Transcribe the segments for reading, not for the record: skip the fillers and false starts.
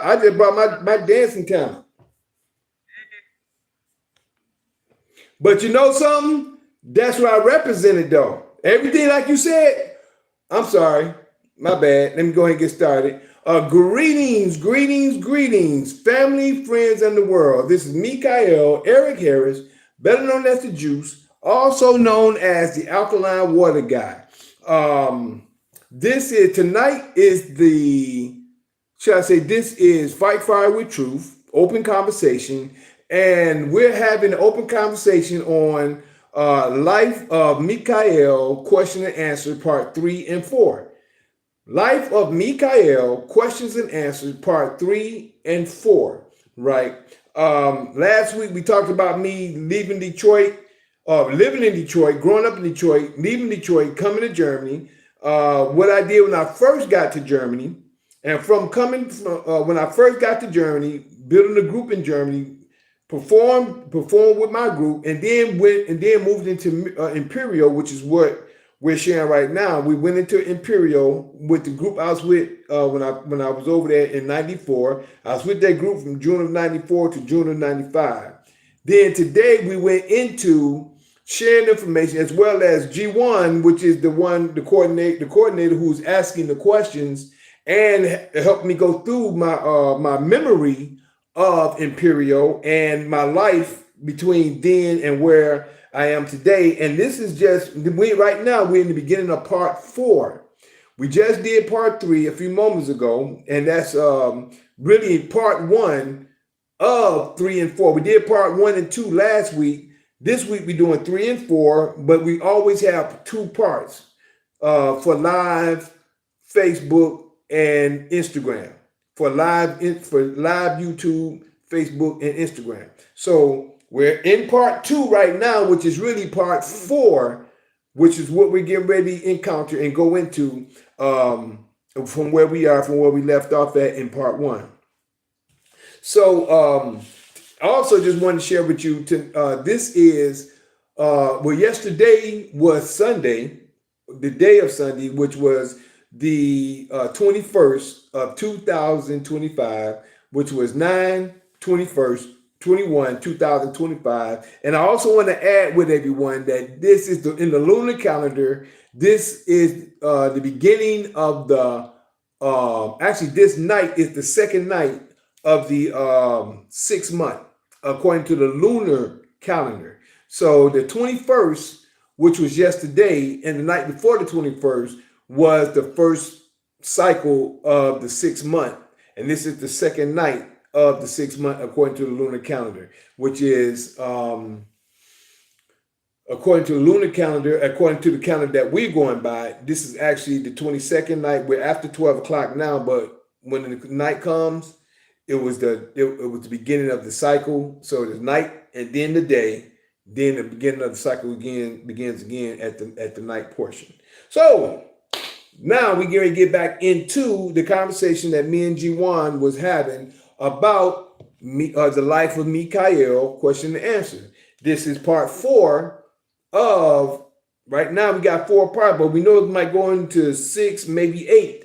I just brought my dancing talent. But you know something? That's what I represented though. Everything like you said. I'm sorry. My bad. Let me go ahead and get started. Greetings, greetings, greetings, family, friends, and the world. This is Mikael Eric Harris, better known as the Juice, also known as the Alkaline Water Guy. This is tonight is the should I say this is Fight Fire with Truth, open conversation, and we're having an open conversation on Life of Mikael, question and answer, part 3 and 4. Life of Mikael, questions and answers, part 3 and 4. Right. Last week we talked about me leaving Detroit, living in Detroit, growing up in Detroit, leaving Detroit, coming to Germany. What I did when I first got to Germany, and from coming from when I first got to Germany, building a group in Germany, performed with my group, and then moved into Imperial, which is what we're sharing right now. We went into Imperial with the group I was with when I was over there in '94. I was with that group from June of '94 to June of '95. Then today we went into sharing information as well as G1, which is the coordinator who's asking the questions and helped me go through my memory of Imperial and my life between then and where I am today. And this is just right now we're in the beginning of part 4. We just did part 3 a few moments ago, and that's really part 1 of 3 and 4. We did part 1 and 2 last week. This week we're doing 3 and 4, but we always have 2 parts for live Facebook and Instagram, for live YouTube, Facebook, and Instagram. So we're in part 2 right now, which is really part 4, which is what we're getting ready to encounter and go into from where we left off at in part 1. So I also just wanted to share with you, this is, yesterday was Sunday, the day of Sunday, which was the 21st of 2025, which was 9/21/2025. And I also want to add with everyone that this is in the lunar calendar. This is the beginning of the, actually this night is the second night of the 6th month, according to the lunar calendar. So the 21st, which was yesterday, and the night before the 21st, was the first cycle of the 6th month. And this is the second night of the 6th month, according to the lunar calendar, which is, according to the lunar calendar, according to the calendar that we're going by, this is actually the 22nd night. We're after 12 o'clock now, but when the night comes, it was the beginning of the cycle. So the night and then the day, then the beginning of the cycle begins again at the night portion. So now we're going to get back into the conversation that me and G1 was having about the life of Mikael, question and answer. This is part 4 of, right now we got 4 parts, but we know it might go into 6, maybe 8.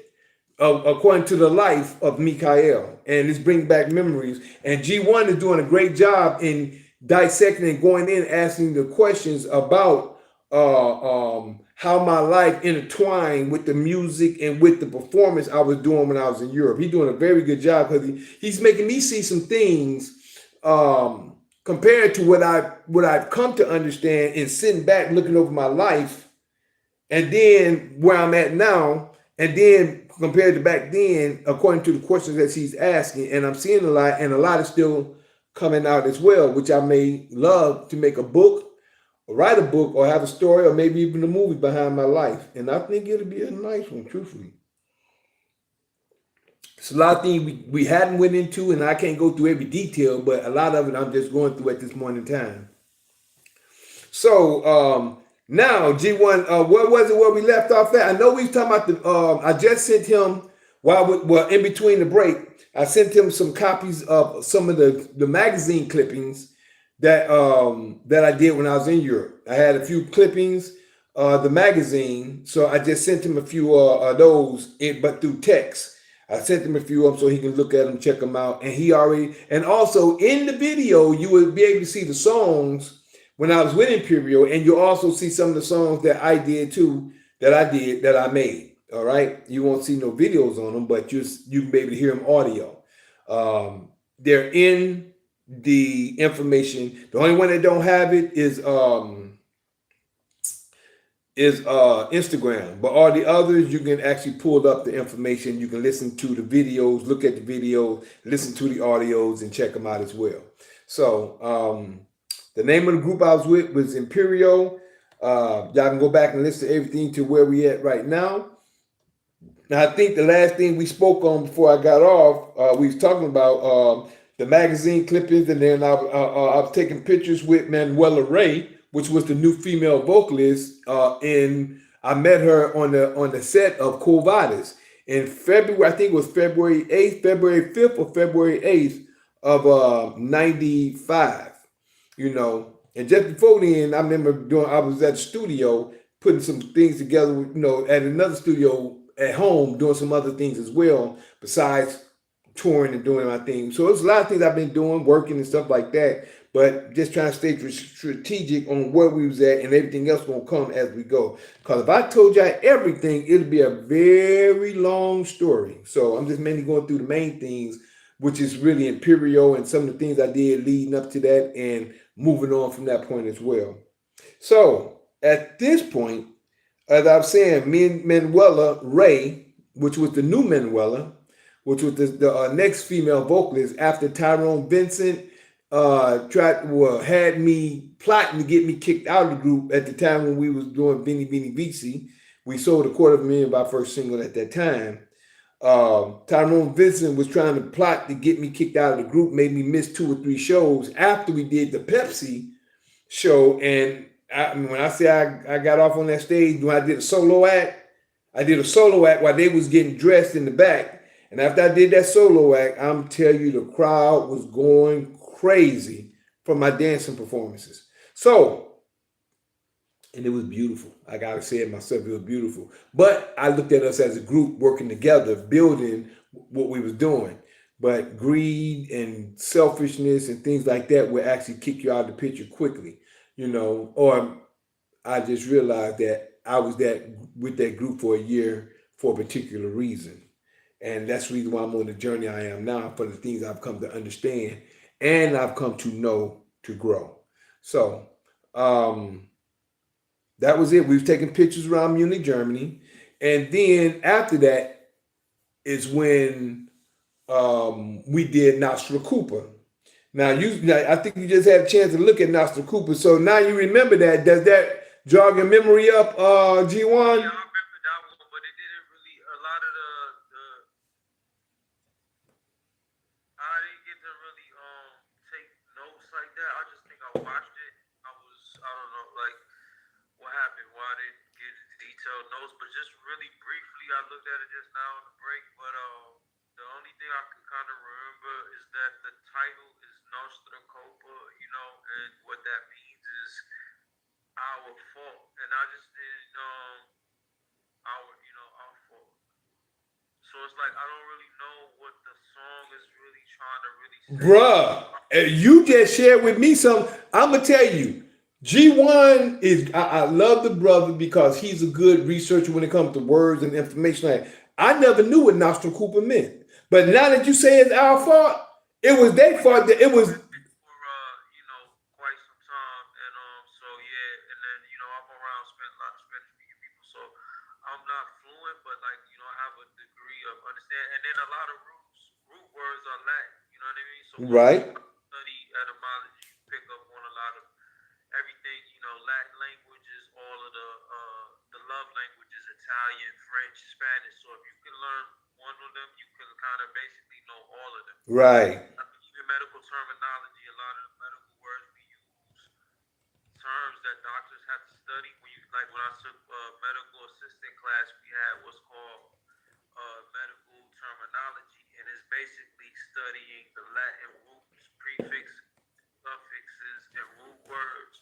According to the life of Mikael, and it's bringing back memories. And G1 is doing a great job in dissecting and going in, asking the questions about how my life intertwined with the music and with the performance I was doing when I was in Europe. He's doing a very good job because he's making me see some things compared to what I've come to understand in sitting back, looking over my life, and then where I'm at now, and then compared to back then, according to the questions that he's asking. And I'm seeing a lot, and a lot is still coming out as well, which I may love to make a book, or write a book, or have a story, or maybe even a movie behind my life. And I think it'll be a nice one, truthfully. It's a lot of things we hadn't went into, and I can't go through every detail, but a lot of it I'm just going through at this moment in time. So now, G1, what was it where we left off at? I know we was talking about I just sent him, in between the break, I sent him some copies of some of the magazine clippings that I did when I was in Europe. I had a few clippings, the magazine, so I just sent him a few of those, but through text. I sent him a few of them so he can look at them, check them out. And he already, and also in the video, you will be able to see the songs when I was with Imperial, and you'll also see some of the songs that I did too, that I made. All right, you won't see no videos on them, but you can be able to hear them audio. They're in the information. The only one that don't have it is Instagram, but all the others you can actually pull up the information. You can listen to the videos, look at the videos, listen to the audios, and check them out as well. So the name of the group I was with was Imperial. Y'all can go back and listen to everything to where we at right now. Now I think the last thing we spoke on before I got off, we was talking about the magazine clippings, and then I was taking pictures with Manuela Ray, which was the new female vocalist. And I met her on the set of Quo Vadis in February. I think it was February 8th, February 5th, or February 8th of '95. You know, and just before then, I remember I was at the studio putting some things together. You know, at another studio at home doing some other things as well besides touring and doing my thing. So there's a lot of things I've been doing, working and stuff like that, but just trying to stay strategic on where we was at, and everything else gonna come as we go. Because if I told you everything, it'd be a very long story. So I'm just mainly going through the main things, which is really Imperial and some of the things I did leading up to that and moving on from that point as well. So at this point, as I was saying, me and Manuela Ray, which was the new Manuela, which was the next female vocalist after Tyrone Vincent had me plotting to get me kicked out of the group at the time when we was doing Beanie Beanie Beatsy. We sold $250,000 of our first single at that time. Tyrone Vincent was trying to plot to get me kicked out of the group, made me miss 2 or 3 shows after we did the Pepsi show. And when I say I got off on that stage, when I did a solo act, while they was getting dressed in the back. And after I did that solo act, I'm telling you, the crowd was going crazy for my dancing performances. So, and it was beautiful. I gotta say it myself, it was beautiful. But I looked at us as a group working together, building what we was doing. But greed and selfishness and things like that will actually kick you out of the picture quickly, you know. Or I just realized that I was with that group for a year for a particular reason. And that's the reason why I'm on the journey I am now, for the things I've come to understand and I've come to know to grow. So that was it. We was taking pictures around Munich, Germany. And then after that is when we did Nostra Cooper. Now, I think you just had a chance to look at Nostra Cooper. So now you remember that. Does that jog your memory up, G1? Yeah, I remember that one, but it didn't really. A lot of the I didn't get to really take notes like that. I just think I watched it. I don't know like what happened, why I didn't get detailed notes, but just really briefly I looked at it just now on the break. But the only thing I could kind of remember is that the title is Nostra Copa, you know, and what that means is our fault. And I just didn't our fault. So it's like I don't really know what the song is really trying to really say. Bruh, you just shared with me some. I'm gonna tell you, G1 is. I love the brother because he's a good researcher when it comes to words and information. Like, I never knew what Nostra Cooper meant, but now that you say it's our fault, it was their fault. That it was For quite some time, and so yeah, and then I'm around spent a lot of Spanish speaking people, so I'm not fluent, but like I have a degree of understanding, and then a lot of root words are Latin. You know what I mean? So once you right, study etymology, you pick up on a lot of everything. Latin languages, all of the love languages, Italian, French, Spanish. So if you can learn one of them, you can kind of basically know all of them. right, Even medical terminology, a lot of the medical words we use, terms that doctors have to study. When I took medical assistant class, we had what's called medical terminology, and it's basically studying the Latin roots, prefixes, suffixes, and root words,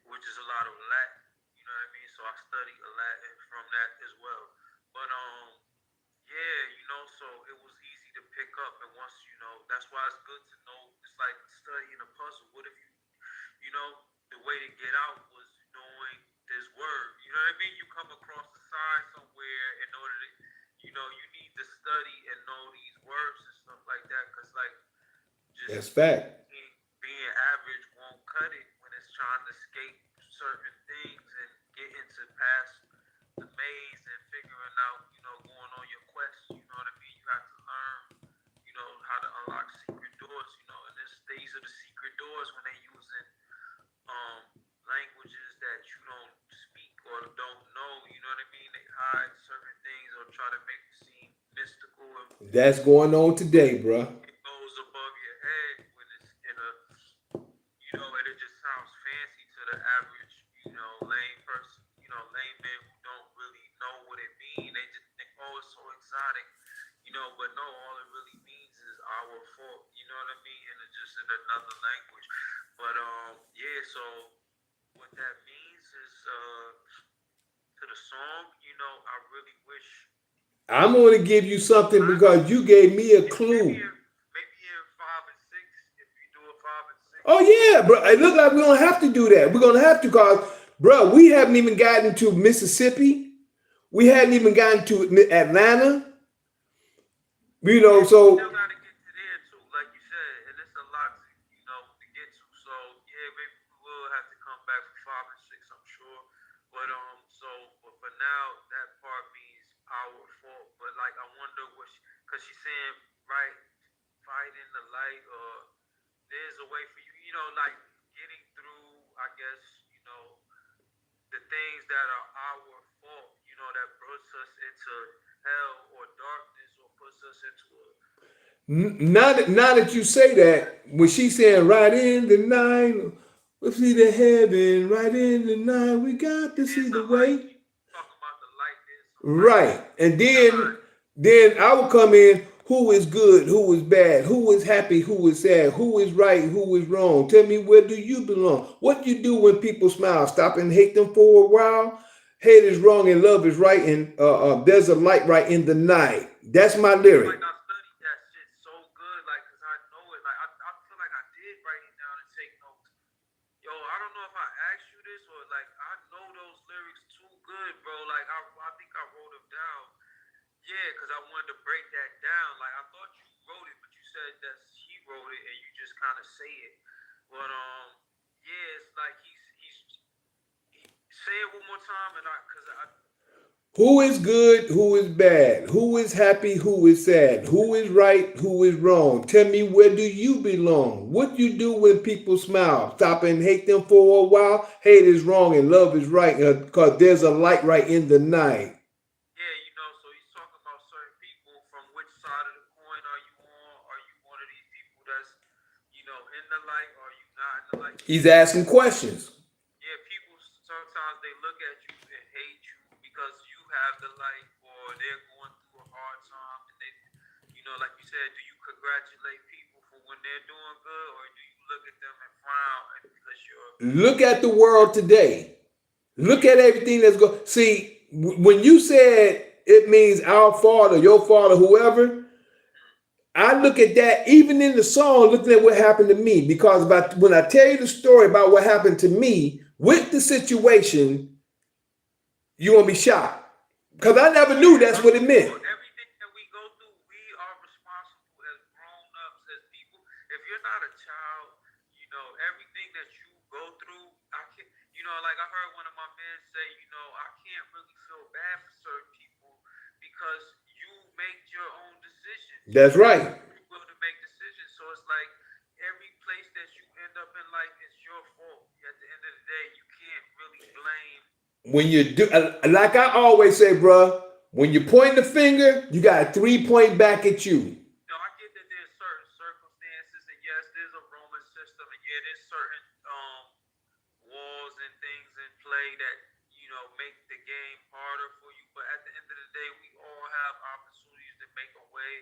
which is a lot of Latin. You know what I mean? So I study a Latin from that as well. But yeah, so it was easy to pick up. And once, that's why it's good to know. It's like studying a puzzle. What if the way to get out was knowing this word? You know what I mean? You come across the sign somewhere in order to, you need to study and know these words and stuff like that. Because, like, That's just fact. being average won't cut it when it's trying to escape certain things and get into past the maze and figuring out, going on your quest. You know what I mean? You have to learn, how to unlock secret doors. And these are the secret doors when they're using languages that you don't speak or don't know. You know what I mean? They hide certain things or try to make it seem mystical. That's going on today, bro. It goes above your head when it's in a, and it just sounds fancy to the average, lame person, layman who don't really know what it means. They just think, oh, it's so exotic, but no, all it really means is our fault. You know what I mean? And it's just in another language. But yeah, so what that means is to the song, I really wish. I'm going to give you something because you gave me a clue. Maybe in 5 and 6, if you do a 5 and 6. Oh yeah, bro. It looks like we're gonna have to do that. We're gonna have to, cause, bro, we haven't even gotten to Mississippi. We hadn't even gotten to Atlanta. So Still got to get to there too, like you said, and it's a lot to get to. So yeah, maybe we will have to come back for 5 and 6, I'm sure. But but for now, that part means our fault. But like, I wonder what, cause she's saying, right, fight in the light, or there's a way for you, like getting through, I guess, the things that are our fault, that puts us into hell or darkness or puts us into a. now that you say that, when she's saying right in the night, we see the heaven, right in the night, we got to see the way. Talking about the light, there's some light. Right. And then I will come in, who is good, who is bad, who is happy, who is sad, who is right, who is wrong. Tell me, where do you belong? What do you do when people smile? Stop and hate them for a while? Hate is wrong and love is right, and there's a light right in the night. That's my lyric. Like, I studied that shit so good, like, cause I know it. Like, I feel like I did write it down and take notes. Yo, I don't know if I asked you this or like I know those lyrics too good, bro. Like, I think I wrote them down. Yeah, cause I wanted to break that down. Like, I thought you wrote it, but you said that he wrote it and you just kind of say it. But yeah, it's like he say it one more time, and cause I. Who is good? Who is bad? Who is happy? Who is sad? Who is right? Who is wrong? Tell me, where do you belong? What you do when people smile? Stop and hate them for a while? Hate is wrong and love is right, because there's a light right in the night. Yeah, so he's talking about certain people. From which side of the coin are you on? Are you one of these people that's, in the light, or are you not in the light? He's asking questions. Yeah, people sometimes they look at you and hate you because you have the light, or they're going through a hard time, and they, like you said, do you congratulate people for when they're doing good, or do you look at them and frown because you're? Look at the world today. Look at everything that's going. See, when you said it means our father, your father, whoever, I look at that even in the song, looking at what happened to me. Because when I tell you the story about what happened to me with the situation, you're gonna be shocked. Because I never knew that's what it meant. Everything that we go through, we are responsible as grown-ups, as people. If you're not a child, everything that you go through, I can't, like I heard one of my men say, I can't really feel bad for certain people because you make your own decisions. That's right. You're able to make decisions. So it's like every place that you end up in life is your fault. At the end of the day, you can't really blame. When you do, like I always say, bro, when you point the finger, you got 3 point back at you. I get that there's certain circumstances, and yes, there's a Roman system, and yeah, there's certain walls and things in play that make the game harder for you. But at the end of the day, we all have opportunities to make a way,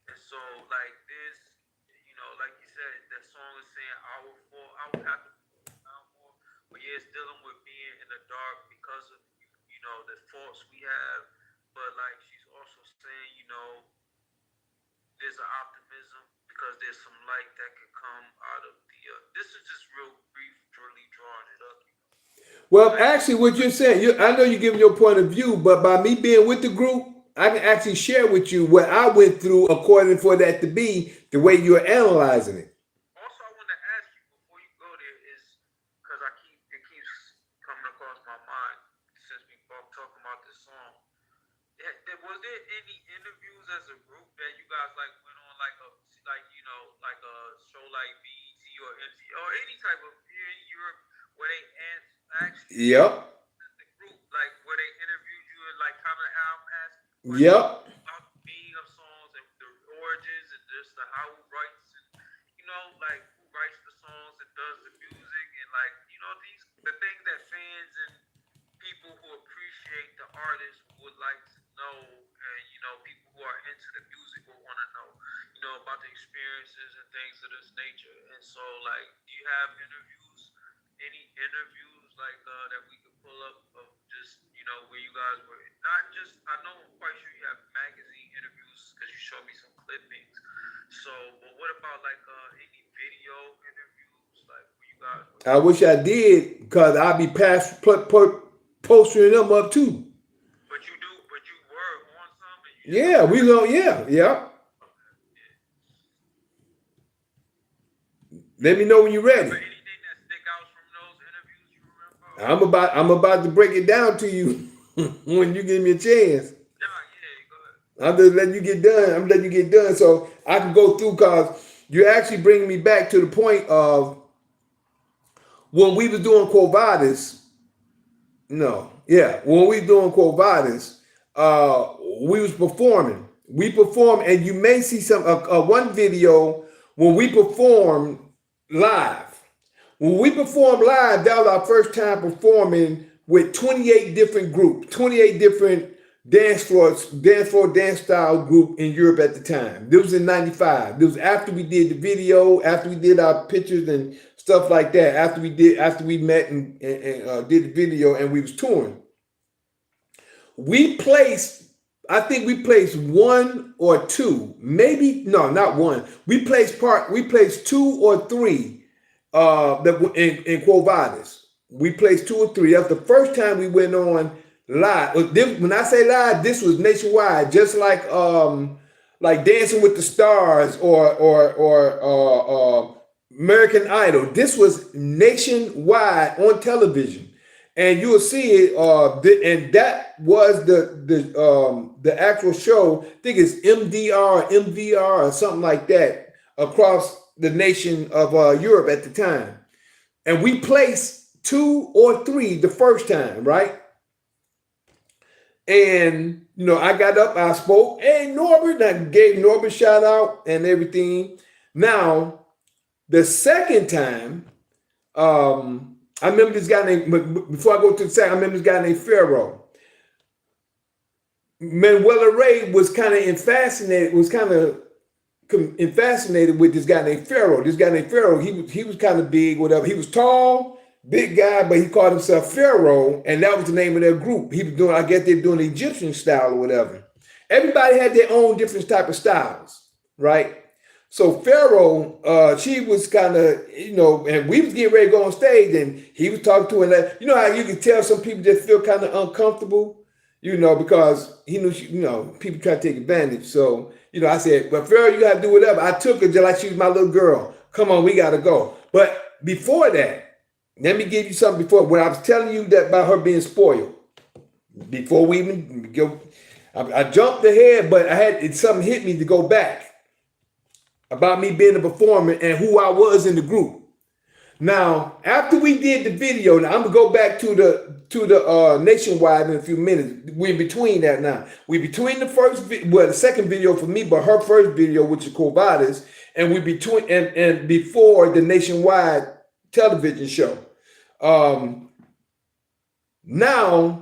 and so like this, like you said, that song is saying our fault. I would have to down more, but yeah, it's dealing with being in the dark because of the faults we have. But like she's also saying, there's an optimism because there's some light that could come out of the. This is just real brief, really drawing it up. Well, actually, what you're saying, I know you're giving your point of view, but by me being with the group, I can actually share with you what I went through according for that to be the way you're analyzing it. Also, I want to ask you before you go there is because it keeps coming across my mind since we both talking about this song. Was there any interviews as a group that you guys like went on like like a show like BET or MC or any type of here in Europe where they actually Yep. the group like where they interviewed you and like kind of asked Yep. about the meaning of songs and the origins and just how who writes and like who writes the songs and does the music and like the things that fans and people who appreciate the artist would like to know, and people who are into the music will want to know, about the experiences and things of this nature. And so, like, do you have any interviews like that we could pull up of just where you guys were? Not just, I know I'm quite sure you have magazine interviews because you showed me some clippings. So, but what about like any video interviews like where you guys were? I wish I did, because I'll be posting them up too. But you were on some. Yeah, we go. Yeah. Let me know when you're ready. Anything that stick out from those interviews you remember? I'm about to break it down to you when you give me a chance. Go ahead. I'm just letting you get done. I'm letting you get done so I can go through, because you're actually bringing me back to the point of when we was doing Quo Vadis. When we was doing Quo Vadis, we was performing. We performed, and you may see some one video when we performed live. When we performed live, that was our first time performing with 28 different groups, 28 different dance style group in Europe at the time. This was in 95. This was after we did the video, after we did our pictures and stuff like that, after we met and did the video and we was touring. I think we placed one or two, maybe, no, not one. We placed two or three in Quo Vadis. We placed two or three. That was the first time we went on live. When I say live, this was nationwide, just like Dancing with the Stars or American Idol. This was nationwide on television, and you will see it. And that was the actual show. I think it's MVR or something like that across the nation of Europe at the time. And we placed two or three the first time, right? And I got up, I spoke, hey Norbert, I gave Norbert a shout out and everything. Now, the second time, I remember this guy named, before I go to the second, I remember this guy named Pharaoh. Manuela Ray was kind of fascinated with this guy named Pharaoh. This guy named Pharaoh, he was kind of big, whatever. He was tall, big guy, but he called himself Pharaoh, and that was the name of their group. He was doing, I guess they were doing the Egyptian style or whatever. Everybody had their own different type of styles, right? So Pharaoh, she was kind of, and we was getting ready to go on stage, and he was talking to her. You know how you can tell some people just feel kind of uncomfortable, because he knew, people try to take advantage. So, I said, well, Pharaoh, you got to do whatever. I took her just like she was my little girl. Come on, we got to go. But before that, let me give you something before, when I was telling you that about her being spoiled. Before we even go, I jumped ahead, but something hit me to go back about me being a performer and who I was in the group. Now, after we did the video, now I'm gonna go back to the nationwide in a few minutes. We're in between that now. We're between the second video for me, but her first video, which is Quo Vadis, and we between and before the nationwide television show. Now,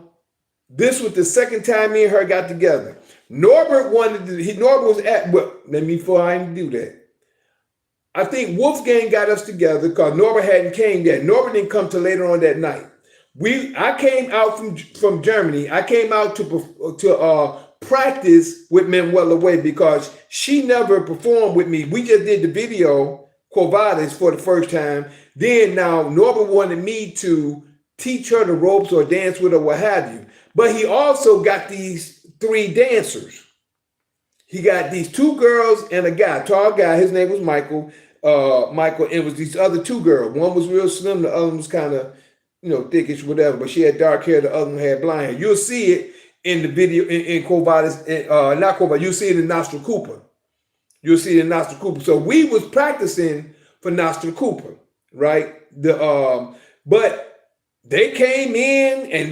this was the second time me and her got together. Norbert was at, well, before I didn't do that. I think Wolfgang got us together because Norbert hadn't came yet. Norbert didn't come till later on that night. I came out from Germany. I came out to practice with Manuela Way because she never performed with me. We just did the video, Quo Vadis, for the first time. Then now Norbert wanted me to teach her the ropes or dance with her, what have you. But he also got these 3 dancers. He got these 2 girls and a guy, tall guy. His name was Michael. Michael. It was these other 2 girls. One was real slim. The other one was kind of, thickish, whatever. But she had dark hair. The other one had blonde hair. You'll see it in the video in Quo Vadis, not Quo Vadis. You'll see it in Nostra Cooper. You'll see it in Nostra Cooper. So we was practicing for Nostra Cooper, right? But they came in and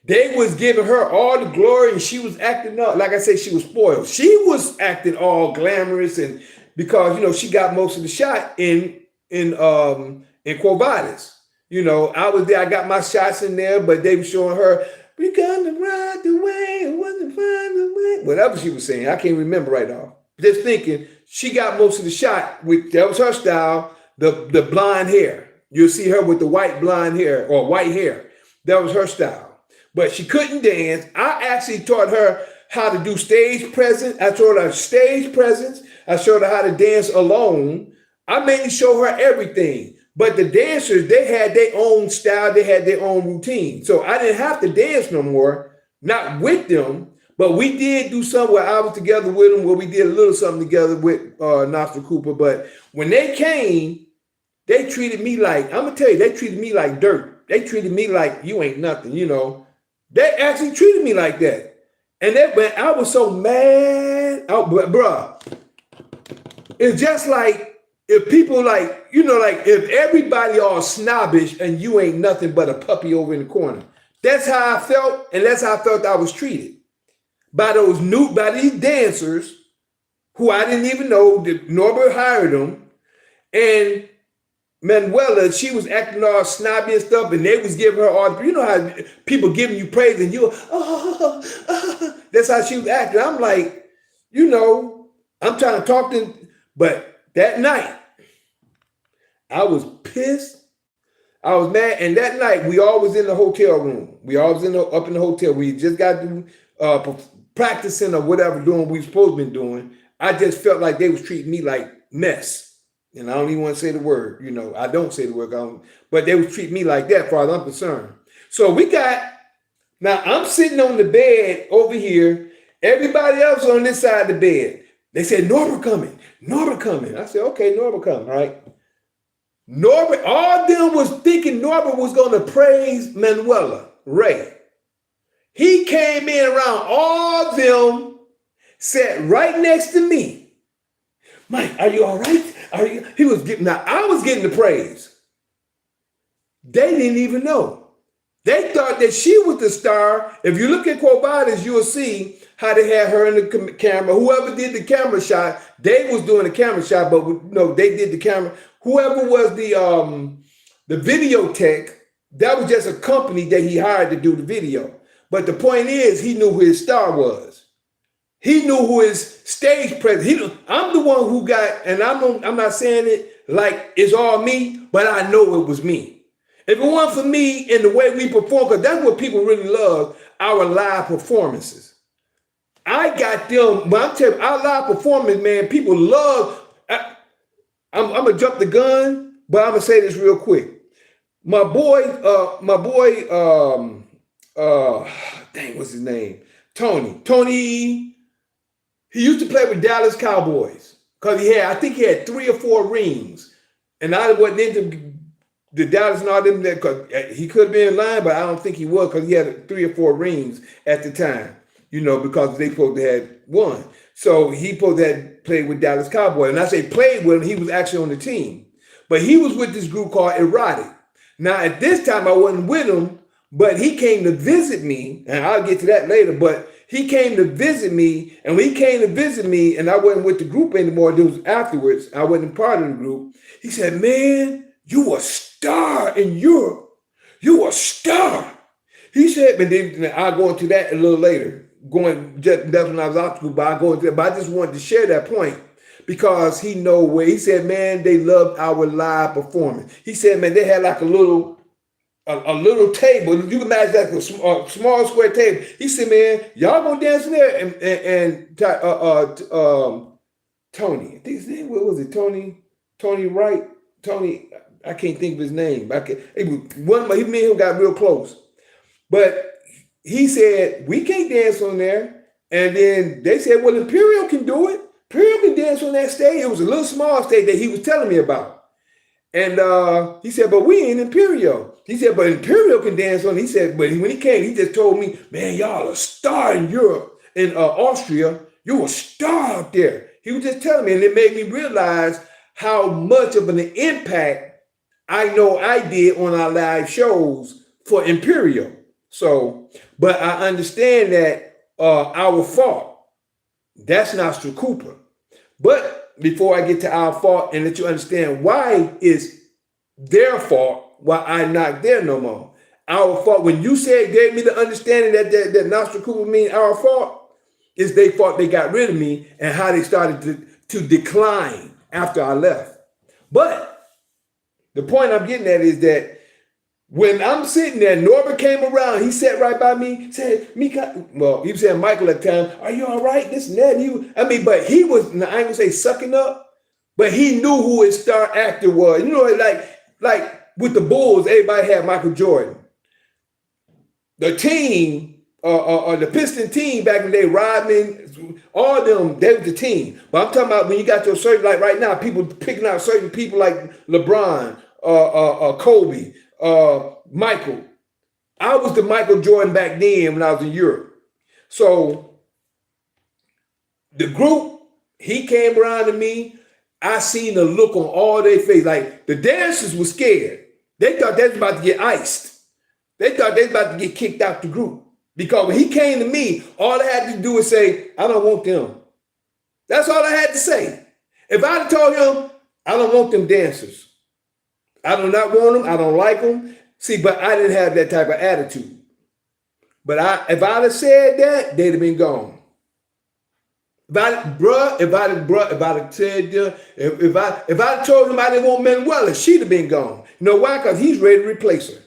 they was giving her all the glory, and she was acting up. Like I said, she was spoiled. She was acting all glamorous, and because she got most of the shot in Quo Vadis. I was there. I got my shots in there, but they were showing her, "We gonna ride the way, wasn't find the way." Whatever she was saying, I can't remember right now. Just thinking, she got most of the shot. That was her style. The blonde hair. You'll see her with the white blonde hair or white hair. That was her style. But she couldn't dance. I actually taught her how to do stage presence. I taught her stage presence. I showed her how to dance alone. I mainly show her everything. But the dancers, they had their own style. They had their own routine. So I didn't have to dance no more, not with them. But we did do something where I was together with them, where we did a little something together with Nostra Cooper. But when they came, they treated me like, I'm going to tell you, they treated me like dirt. They treated me like you ain't nothing, They actually treated me like that. And I was so mad. Bruh, it's just like if people like if everybody all snobbish and you ain't nothing but a puppy over in the corner. That's how I felt, and that's how I felt I was treated. By these dancers who I didn't even know. Norbert hired them. And Manuela, she was acting all snobby and stuff, and they was giving her all, how people giving you praise and you, that's how she was acting. I'm like, I'm trying to talk to them. But that night, I was pissed. I was mad. And that night, we all was in the hotel room. We all was up in the hotel. We just got to practicing or whatever, doing what we were supposed to be doing. I just felt like they was treating me like mess. And I don't even want to say the word, I don't say the word, but they would treat me like that, far as I'm concerned. So now I'm sitting on the bed over here, everybody else on this side of the bed. They said, Norbert coming. I said, okay, Norbert coming, right? Norbert, all of them was thinking Norbert was going to praise Manuela Ray. He came in around all of them, sat right next to me. Mike, are you all right? I was getting the praise. They didn't even know. They thought that she was the star. If you look at Quo Vadis, you'll see how they had her in the camera. Whoever did the camera shot, they was doing the camera shot, but no, they did the camera. Whoever was the video tech, that was just a company that he hired to do the video. But the point is, he knew who his star was. He knew who his stage presence. I'm the one who got, and I'm not saying it like it's all me, but I know it was me. If it weren't for me and the way we perform, because that's what people really love, our live performances. I got them. When I'm telling you, our live performance, man, people love. I'm gonna jump the gun, but I'm gonna say this real quick. My boy, what's his name? Tony. He used to play with Dallas Cowboys because I think he had 3 or 4 rings. And I wasn't into the Dallas and all them there because he could have been in line, but I don't think he was because he had 3 or 4 rings at the time, because they supposed to have won. So he supposed to have played with Dallas Cowboys. And I say played with him, he was actually on the team. But he was with this group called Erotic. Now, at this time, I wasn't with him, but he came to visit me, and I'll get to that later, but he came to visit me, and when he came to visit me, and I wasn't with the group anymore, it was afterwards, I wasn't part of the group, he said, man, you a star in Europe. You a star. He said, but then I'll go into that a little later. That's when I was out school, but I'll go into that. But I just wanted to share that point because he he said, man, they loved our live performance. He said, man, they had like a little a little table. You can imagine that a small square table. He said, "Man, y'all gonna dance in there?" Tony, I think his name, what was it? Tony Wright. Tony, I can't think of his name. It was one. Me and him got real close, but he said we can't dance on there. And then they said, "Well, Imperial can do it. Imperial can dance on that stage." It was a little small stage that he was telling me about. And he said, "But we ain't Imperial." He said, "But Imperial can dance on it." He said, "But when he came, he just told me, man, y'all a star in Europe, in Austria. You a star out there." He was just telling me, and it made me realize how much of an impact I know I did on our live shows for Imperial. So, but I understand that our fault, that's Nostra Cooper. But before I get to our fault and let you understand why it's their fault, why I'm not there no more. Our fault, when you said, gave me the understanding that Nostra Cooper mean our fault, is they thought they got rid of me and how they started to decline after I left. But the point I'm getting at is that when I'm sitting there, Norbert came around, he sat right by me, said, "Mika," well, he was saying Michael at the time, "Are you all right? This and that." But he was, I ain't gonna say sucking up, but he knew who his star actor was. You know, like with the Bulls, everybody had Michael Jordan. The team, the Piston team back in the day, Rodman, all of them, they was the team. But I'm talking about when you got your certain, like right now, people picking out certain people like LeBron, Kobe, Michael. I was the Michael Jordan back then when I was in Europe. So the group, he came around to me. I seen the look on all their face. Like the dancers were scared. They thought they was about to get iced. They thought they was about to get kicked out the group. Because when he came to me, all I had to do was say, "I don't want them." That's all I had to say. If I'd have told him, "I don't want them dancers. I do not want them. I don't like them." See, but I didn't have that type of attitude. But if I'd have said that, they'd have been gone. If I'd have said, if I told him I didn't want Manuela, she'd have been gone. You know why? Because he's ready to replace her.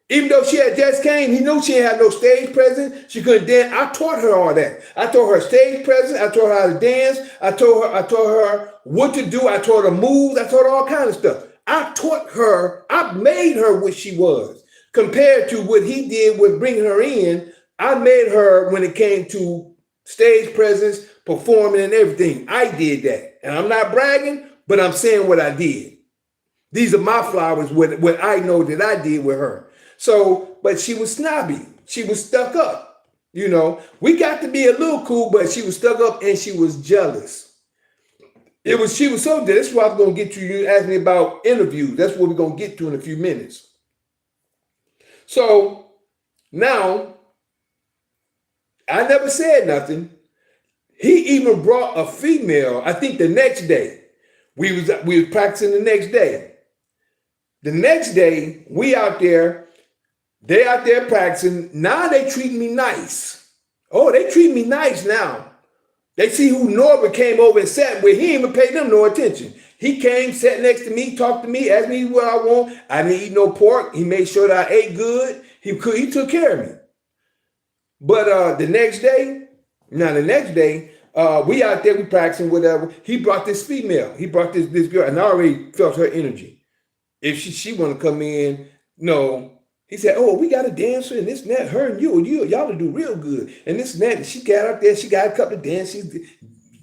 Even though she had just came, he knew she didn't have no stage presence. She couldn't dance. I taught her all that. I taught her stage presence. I taught her how to dance. I taught her what to do. I taught her moves. I taught her all kinds of stuff. I taught her. I made her what she was. Compared to what he did with bringing her in, I made her when it came to stage presence, performing, and everything. I did that. And I'm not bragging, but I'm saying what I did. These are my flowers, what I know that I did with her. So, but she was snobby. She was stuck up. You know, we got to be a little cool, but she was stuck up and she was jealous. She was so jealous. That's why I'm going to get to you. Ask me about interviews. That's what we're going to get to in a few minutes. So now, I never said nothing. He even brought a female, I think the next day. We was practicing the next day. The next day, we out there. They out there practicing. Now they treat me nice. Oh, they treat me nice now. They see who Norbert came over and sat with. He didn't even pay them no attention. He came, sat next to me, talked to me, asked me what I want. I didn't eat no pork. He made sure that I ate good. He took care of me. But the next day, we out there, we practicing whatever. He brought this female. He brought this girl, and I already felt her energy. If she want to come in, no. He said, "Oh, we got a dancer and this and that. Her and y'all will do real good." And this and that. And she got up there. She got a couple of dances, she's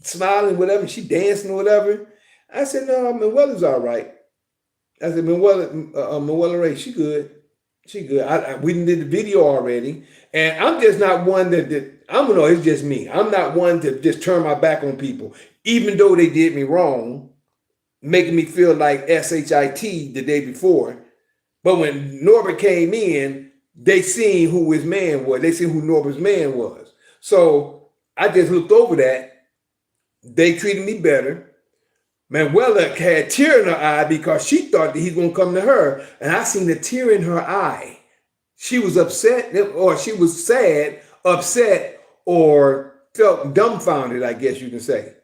smiling, whatever. She dancing or whatever. I said, "No, Manuela's all right." I said, Manuela Ray, she good. She good. We did the video already. And I'm just not one that I don't know, it's just me. I'm not one to just turn my back on people, even though they did me wrong, making me feel like SHIT the day before. But when Norbert came in, they seen who his man was. They seen who Norbert's man was. So I just looked over that. They treated me better. Manuela had tear in her eye because she thought that he's going to come to her. And I seen the tear in her eye. She was upset, or she was sad, upset, or felt dumbfounded, I guess you can say,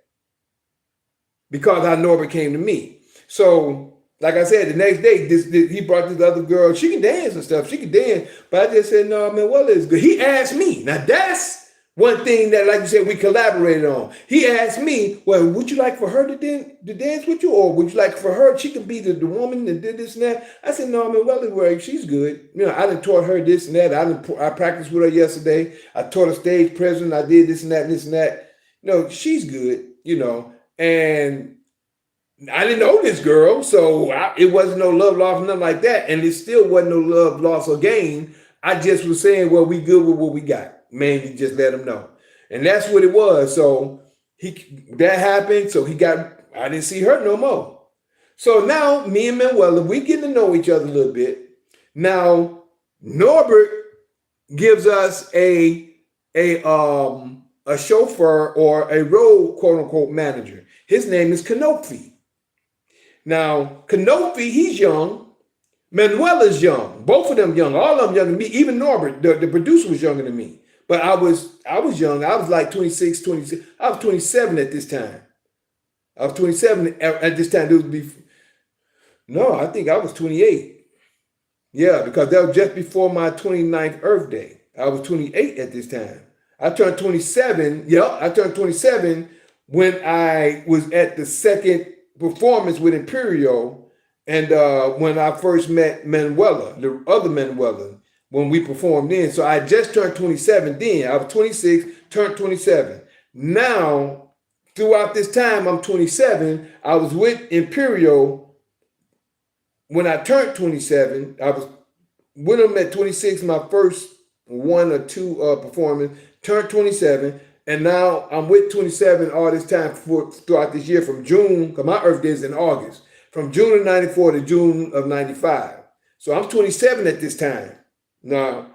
because how Norbert came to me. So like I said, the next day, he brought this other girl. She can dance and stuff. She can dance. But I just said, no, man, well, it's good. He asked me. Now, that's one thing that, like you said, we collaborated on. He asked me, well, would you like for her to dance with you? Or would you like for her, she could be the woman that did this and that? I said, no, man, well, she's good. You know, I done taught her this and that. I practiced with her yesterday. I taught her stage presence. I did this and that and this and that. You know, she's good, you know. And I didn't know this girl, so it wasn't no love lost, nothing like that. And it still wasn't no love lost or gain. I just was saying, well, we good with what we got. Man, you just let him know. And that's what it was. So that happened. So I didn't see her no more. So now me and Manuela, we getting to know each other a little bit. Now, Norbert gives us a chauffeur or a road, quote unquote, manager. His name is Kanofi. Now, Kanofi, he's young. Manuela's young. Both of them young. All of them younger than me. Even Norbert, the producer, was younger than me. But I was young. I was like 26. I was 27 at this time. I was 27 at this time. No, I think I was 28. Yeah, because that was just before my 29th Earth Day. I was 28 at this time. I turned 27. Yeah, I turned 27 when I was at the second performance with Imperial, and when I first met Manuela, the other Manuela, when we performed then. So I just turned 27 then. I was 26, turned 27. Now, throughout this time, I'm 27. I was with Imperial when I turned 27. I was with them at 26, my first one or two performance, turned 27. And now I'm with 27 all this time throughout this year from June, because my Earth Day is in August, from June of 94 to June of 95. So I'm 27 at this time. Now,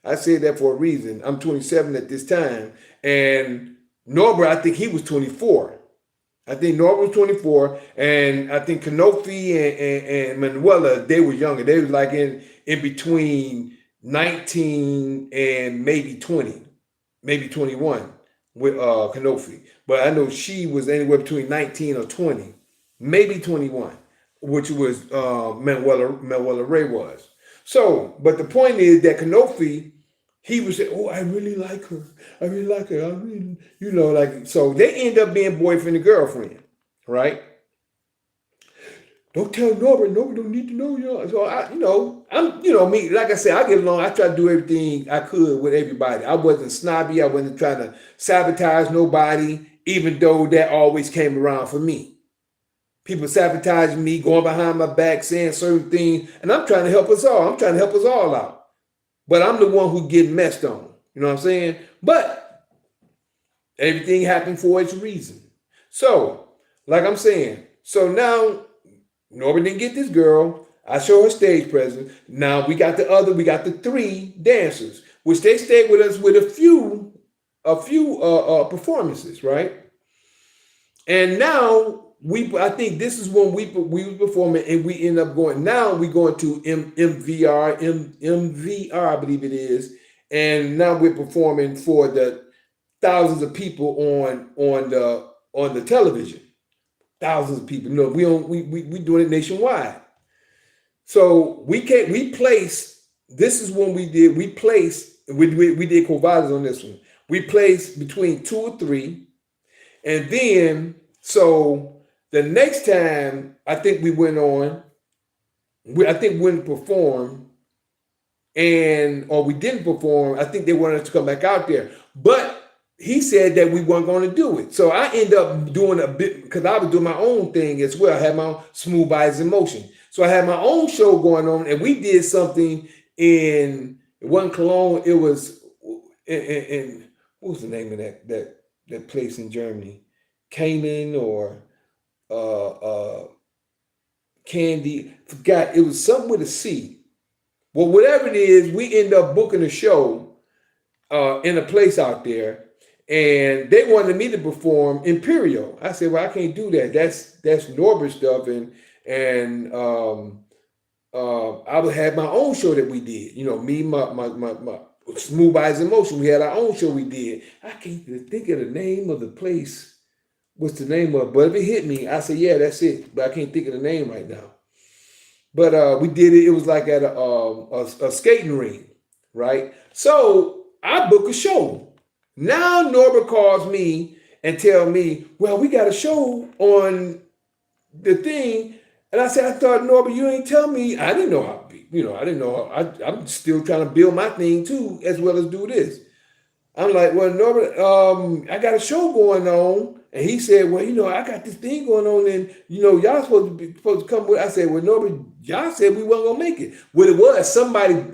I say that for a reason. I'm 27 at this time. And Norbert, I think he was 24. I think Norbert was 24. And I think Kanofi and Manuela, they were younger. They were like in between 19 and maybe 20, maybe 21 with Kanofi. But I know she was anywhere between 19 or 20, maybe 21, which was Manuela Ray was. So, but the point is that Kanofi, he was saying, oh, I really like her. I really like her. I really, you know, like, so they end up being boyfriend and girlfriend, right? Don't tell Norbert. Norbert don't need to know you. So I'm me. Like I said, I get along. I try to do everything I could with everybody. I wasn't snobby. I wasn't trying to sabotage nobody, even though that always came around for me. People sabotaging me, going behind my back, saying certain things, and I'm trying to help us all. I'm trying to help us all out. But I'm the one who getting messed on. You know what I'm saying? But everything happened for its reason. So, like I'm saying, so now Norbert didn't get this girl. I show her stage presence. Now we got the three dancers, which they stayed with us with a few performances, right? And now I think this is when we were performing, and we end up going. Now we going to MVR, I believe it is, and now we're performing for the thousands of people on the television. Thousands of people. No, we doing it nationwide. So we placed. This is when we did Covadas on this one. We placed between 2 or 3, and then so the next time I think we went on. We didn't perform, or we didn't perform. I think they wanted us to come back out there, but he said that we weren't going to do it. So I ended up doing a bit, because I was doing my own thing as well. I had my own Smooth Vibes in Motion. So I had my own show going on, and we did something it wasn't Cologne. It was in what was the name of that place in Germany? Cayman or Candy. Forgot. It was something with a C. Well, whatever it is, we end up booking a show in a place out there. And they wanted me to perform Imperial. I said, well, I can't do that. That's Norbert stuff. And I would have my own show that we did. You know, me, my Smooth Vibes in Motion. We had our own show we did. I can't think of the name of the place what's the name of it? But if it hit me, I said, yeah, that's it. But I can't think of the name right now. But we did it. It was like at a skating ring, right? So I book a show. Now Norbert calls me and tell me, well, we got a show on the thing. And I said, I thought, Norbert, you ain't tell me. I didn't know how, I didn't know. I'm still trying to build my thing too, as well as do this. I'm like, well, Norbert, I got a show going on. And he said, well, I got this thing going on, and y'all supposed to come with. I said, well, Norbert, y'all said we weren't gonna make it. What it was, somebody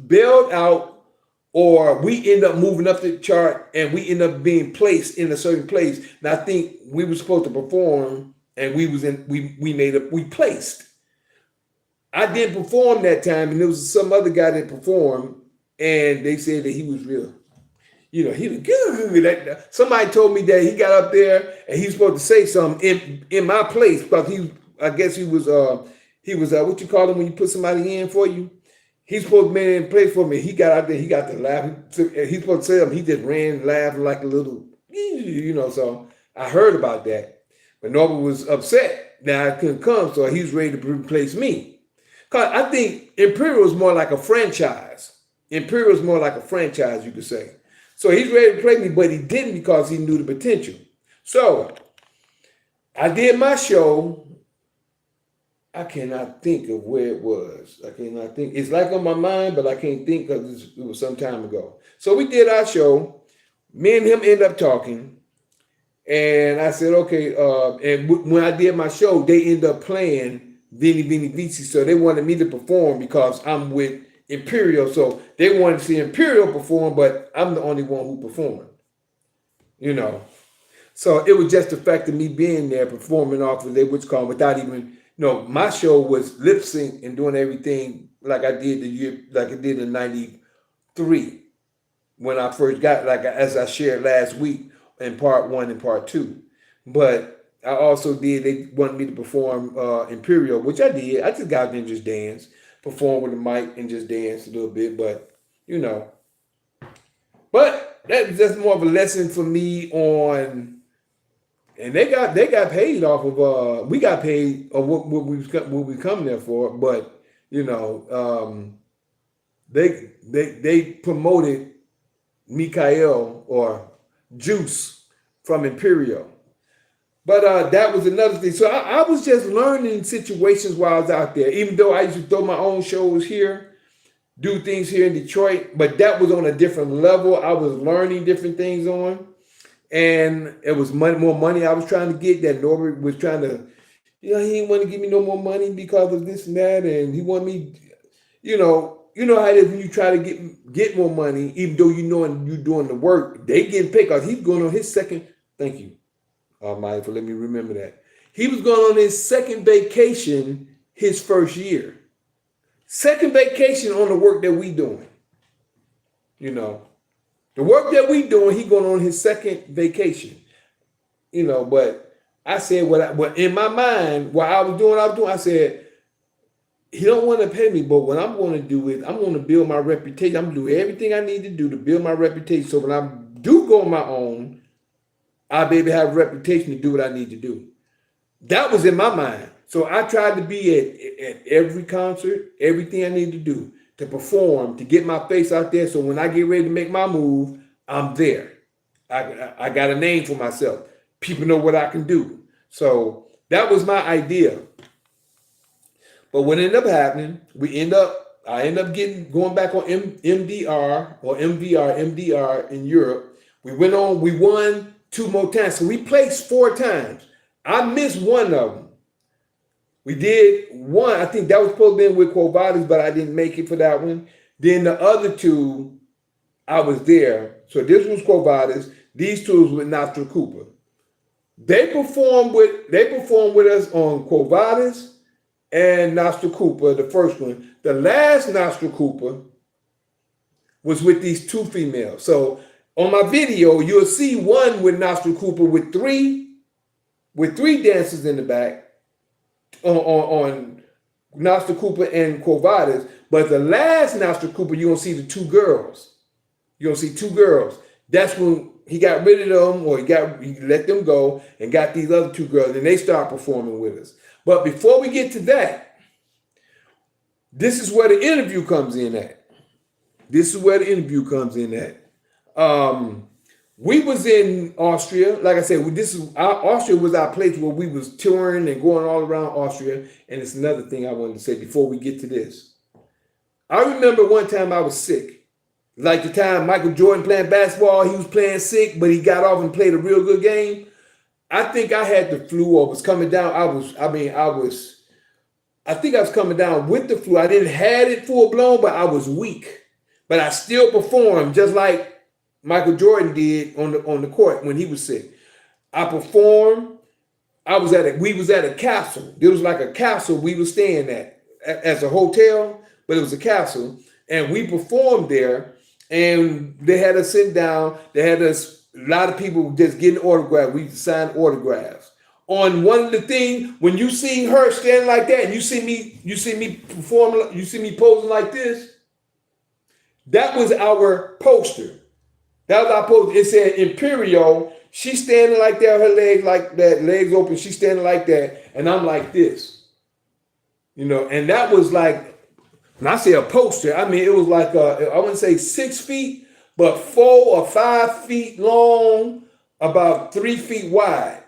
bailed out, or we end up moving up the chart, and we end up being placed in a certain place. And I think we were supposed to perform, and we placed. I didn't perform that time, and there was some other guy that performed, and they said that he was real. He was good. Somebody told me that he got up there and he was supposed to say something in my place, because I guess he was what you call him when you put somebody in for you. He's supposed to be in place for me. He got out there, he got to laugh. He's supposed to say something. He just ran laughing like a little, so I heard about that. But Norbert was upset that I couldn't come, so he was ready to replace me. Because I think Imperial is more like a franchise. Imperial is more like a franchise, you could say. So he's ready to play me, but he didn't because he knew the potential. So I did my show. I cannot think of where it was. I cannot think. It's like on my mind, but I can't think because it was some time ago. So we did our show. Me and him end up talking. And I said, okay. And when I did my show, they end up playing Vini Vini Vici. So they wanted me to perform because I'm with Imperial, so they wanted to see Imperial perform, but I'm the only one who performed. So it was just the fact of me being there performing off of what's called without even, my show was lip sync and doing everything like I did in '93 when I first got, like as I shared last week in part 1 and part 2. But I also they wanted me to perform Imperial, which I did. I just got there and just danced. Perform with a mic and just dance a little bit, but but that's more of a lesson for me on. And they got paid off of we got paid of what we come there for, but they promoted Mikael or Juice from Imperial. But that was another thing. So I was just learning situations while I was out there, even though I used to throw my own shows here, do things here in Detroit, but that was on a different level. I was learning different things on, and it was more money I was trying to get that Norbert was trying to, he didn't want to give me no more money because of this and that, and he wanted me, you know how it is when you try to get more money, even though you're doing the work, they getting paid because he's going on his second, thank you. Almighty, for let me remember that. He was going on his second vacation his first year. Second vacation on the work that we doing. The work that we doing, he going on his second vacation. But I said what in my mind, what I was doing, I said, he don't want to pay me, but what I'm going to do is I'm going to build my reputation. I'm going to do everything I need to do to build my reputation. So when I do go on my own, I'll be able to have a reputation to do what I need to do. That was in my mind. So I tried to be at every concert, everything I need to do to perform, to get my face out there. So when I get ready to make my move, I'm there. I got a name for myself. People know what I can do. So that was my idea. But what ended up happening, I end up going back on MDR in Europe. We won 2 more times. So we placed 4 times. I missed one of them. We did one. I think that was supposed to be with Quo Vadis, but I didn't make it for that one. Then the other 2, I was there. So this was Quo Vadis. These 2 was with Nostra Cooper. They performed with us on Quo Vadis and Nostra Cooper, the first one. The last Nostra Cooper was with these 2 females. So on my video, you'll see one with Nostra Cooper with three dancers in the back on Nostra Cooper and Quo Vadis. But the last Nostra Cooper, you're going to see the 2 girls. You're going to see 2 girls. That's when he got rid of them, or he let them go and got these other two girls, and they start performing with us. But before we get to that, this is where the interview comes in at. This is where the interview comes in at. We was in Austria. Like I said, Austria was our place where we was touring and going all around Austria. And it's another thing I wanted to say before we get to this. I remember one time I was sick. Like the time Michael Jordan playing basketball, he was playing sick, but he got off and played a real good game. I think I had the flu or was coming down. I think I was coming down with the flu. I didn't have it full blown, but I was weak. But I still performed just like Michael Jordan did on the court when he was sick. I performed. We was at a capsule. It was like a capsule we were staying at as a hotel, but it was a capsule. And we performed there, and they had us sit down. They had us, a lot of people just getting autographs. We signed autographs. On one of the things, when you see her standing like that, and you see me performing, you see me posing like this, that was our poster. That was our poster. It said Imperial. She's standing like that, her legs like that, legs open. She's standing like that, and I'm like this. And that was like, when I say a poster, I mean, it was like, I wouldn't say 6 feet, but 4 or 5 feet long, about 3 feet wide.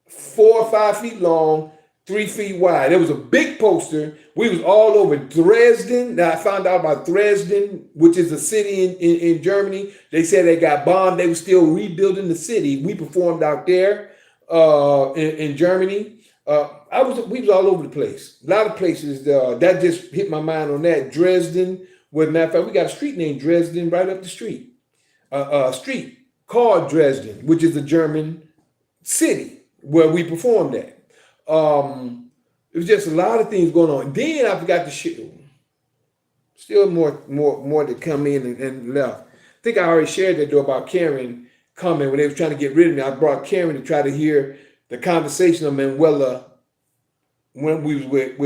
4 or 5 feet long, 3 feet wide. It was a big poster. We was all over Dresden. Now I found out about Dresden, which is a city in Germany. They said they got bombed. They were still rebuilding the city. We performed out there in Germany. We was all over the place. A lot of places that just hit my mind on that. Dresden, matter of fact, we got a street named Dresden right up the street. A street called Dresden, which is a German city where we performed at. It was just a lot of things going on. Then I forgot to share. Still more to come in and left. I think I already shared that though about Karen coming when they was trying to get rid of me. I brought Karen to try to hear the conversation of Manuela when we was with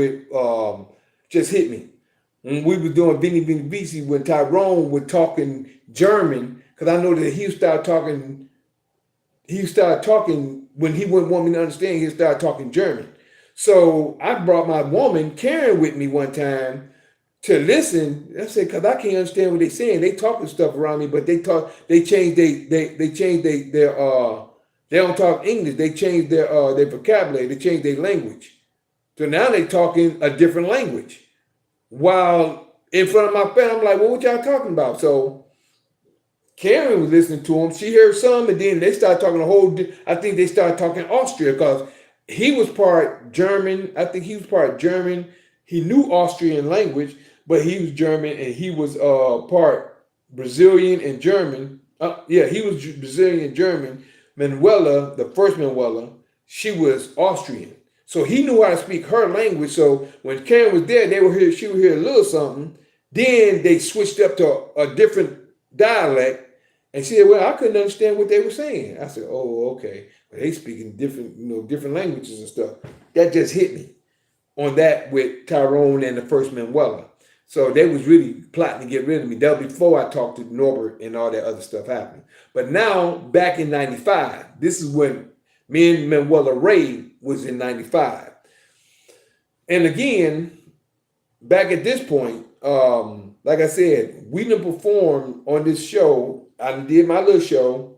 Just Hit Me. When we was doing Beanie Beanie BC, when Tyrone was talking German, because I know that he started talking when he wouldn't want me to understand, he started talking German. So I brought my woman Karen with me one time to listen. I said, because I can't understand what they're saying. They talking stuff around me, but they changed their they don't talk English. They changed their vocabulary. They changed their language. So now they talking a different language. While in front of my family, I'm like, well, what y'all talking about? So Karen was listening to him. She heard some, and then they started talking I think they started talking Austria because he was part German. I think he was part German. He knew Austrian language, but he was German, and he was part Brazilian and German. He was Brazilian and German. Manuela, the first Manuela, she was Austrian. So he knew how to speak her language. So when Karen was there, she would hear a little something. Then they switched up to a different dialect. And she said, well, I couldn't understand what they were saying. I said, oh, okay. But they speaking different languages and stuff. That just hit me on that with Tyrone and the first Manuela. So they was really plotting to get rid of me. That was before I talked to Norbert and all that other stuff happened. But now, back in 95, this is when me and Manuela Ray was in 95. And again, back at this point, like I said, we done performed on this show. I did my little show.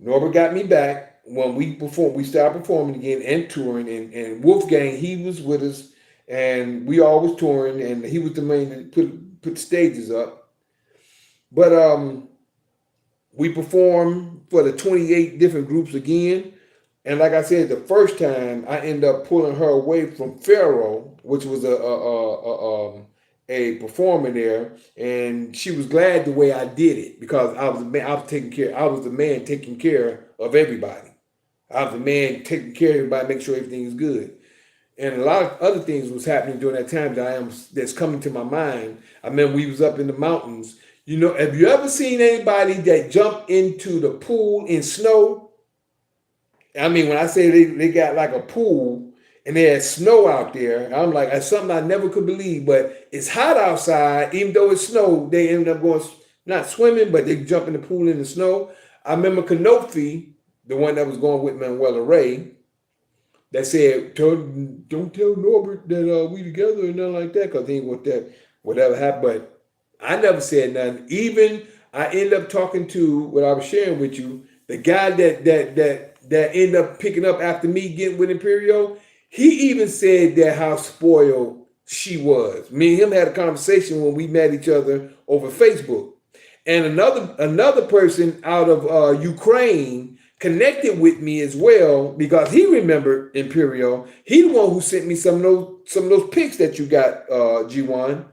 Norbert got me back. When we performed, we started performing again and touring. And Wolfgang, he was with us. And we all was touring. And he was the man that put the stages up. But we performed for the 28 different groups again. And like I said, the first time I ended up pulling her away from Pharaoh, which was a performer there, and she was glad the way I did it because I was the man taking care of everybody. I was the man taking care of everybody, make sure everything is good. And a lot of other things was happening during that time that's coming to my mind. I remember we was up in the mountains. Have you ever seen anybody that jumped into the pool in snow? I mean, when I say they got like a pool and they had snow out there, I'm like, that's something I never could believe, but it's hot outside. Even though it's snow, they ended up going not swimming, but they jump in the pool in the snow. I remember Kanofi, the one that was going with Manuela Ray, that said, "Don't tell Norbert that we together and nothing like that, because he ain't want that whatever happened." But I never said nothing. Even I ended up talking to what I was sharing with you, the guy that ended up picking up after me getting with Imperial. He even said that how spoiled she was. Me and him had a conversation when we met each other over Facebook. And another person out of Ukraine connected with me as well because he remembered Imperial. He the one who sent me some of those pics that you got, G1.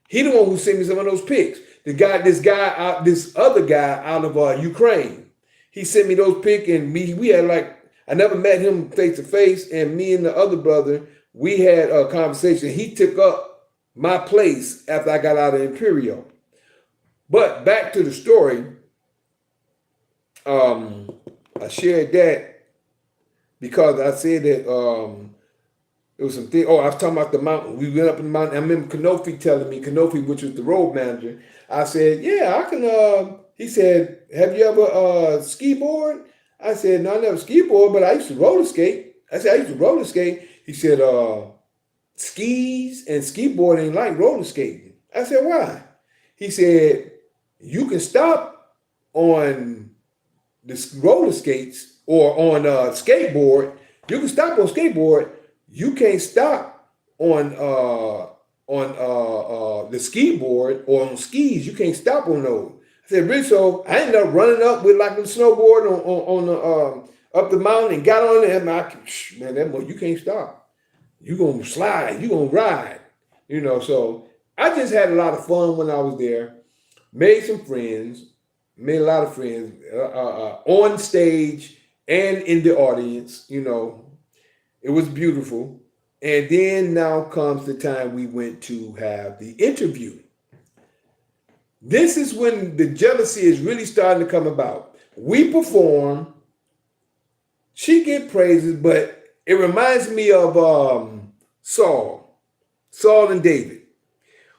He the one who sent me some of those pics. This other guy out of Ukraine. He sent me those pics, and we had like, I never met him face to face, and me and the other brother, we had a conversation. He took up my place after I got out of Imperial. But back to the story, I shared that because I said that it was some thing. Oh, I was talking about the mountain. We went up in the mountain. I remember Kanofi telling me, Kanofi, which was the road manager. I said, yeah, I can. He said, have you ever ski board? I said, no, I never ski board, but I used to roller skate. I said, I used to roller skate. He said, skis and ski board ain't like roller skating. I said, why? He said, you can stop on the roller skates or on skateboard. You can stop on skateboard. You can't stop on the ski board or on skis. You can't stop on those. I said, really? So I ended up running up with like a snowboard on the up the mountain and got on there. Man, that boy, you can't stop. You gonna slide. You gonna ride. You know. So I just had a lot of fun when I was there. Made some friends. Made a lot of friends on stage and in the audience. You know, it was beautiful. And then now comes the time we went to have the interview. This is when the jealousy is really starting to come about. We perform. She get praises, but it reminds me of Saul and David.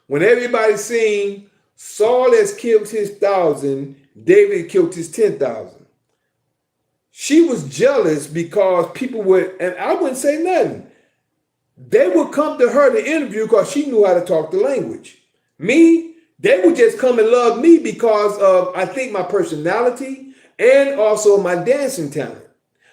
When everybody sing, Saul has killed his 1,000, David killed his 10,000. She was jealous because people would, and I wouldn't say nothing. They would come to her to interview because she knew how to talk the language. Me, they would just come and love me because of, I think, my personality and also my dancing talent.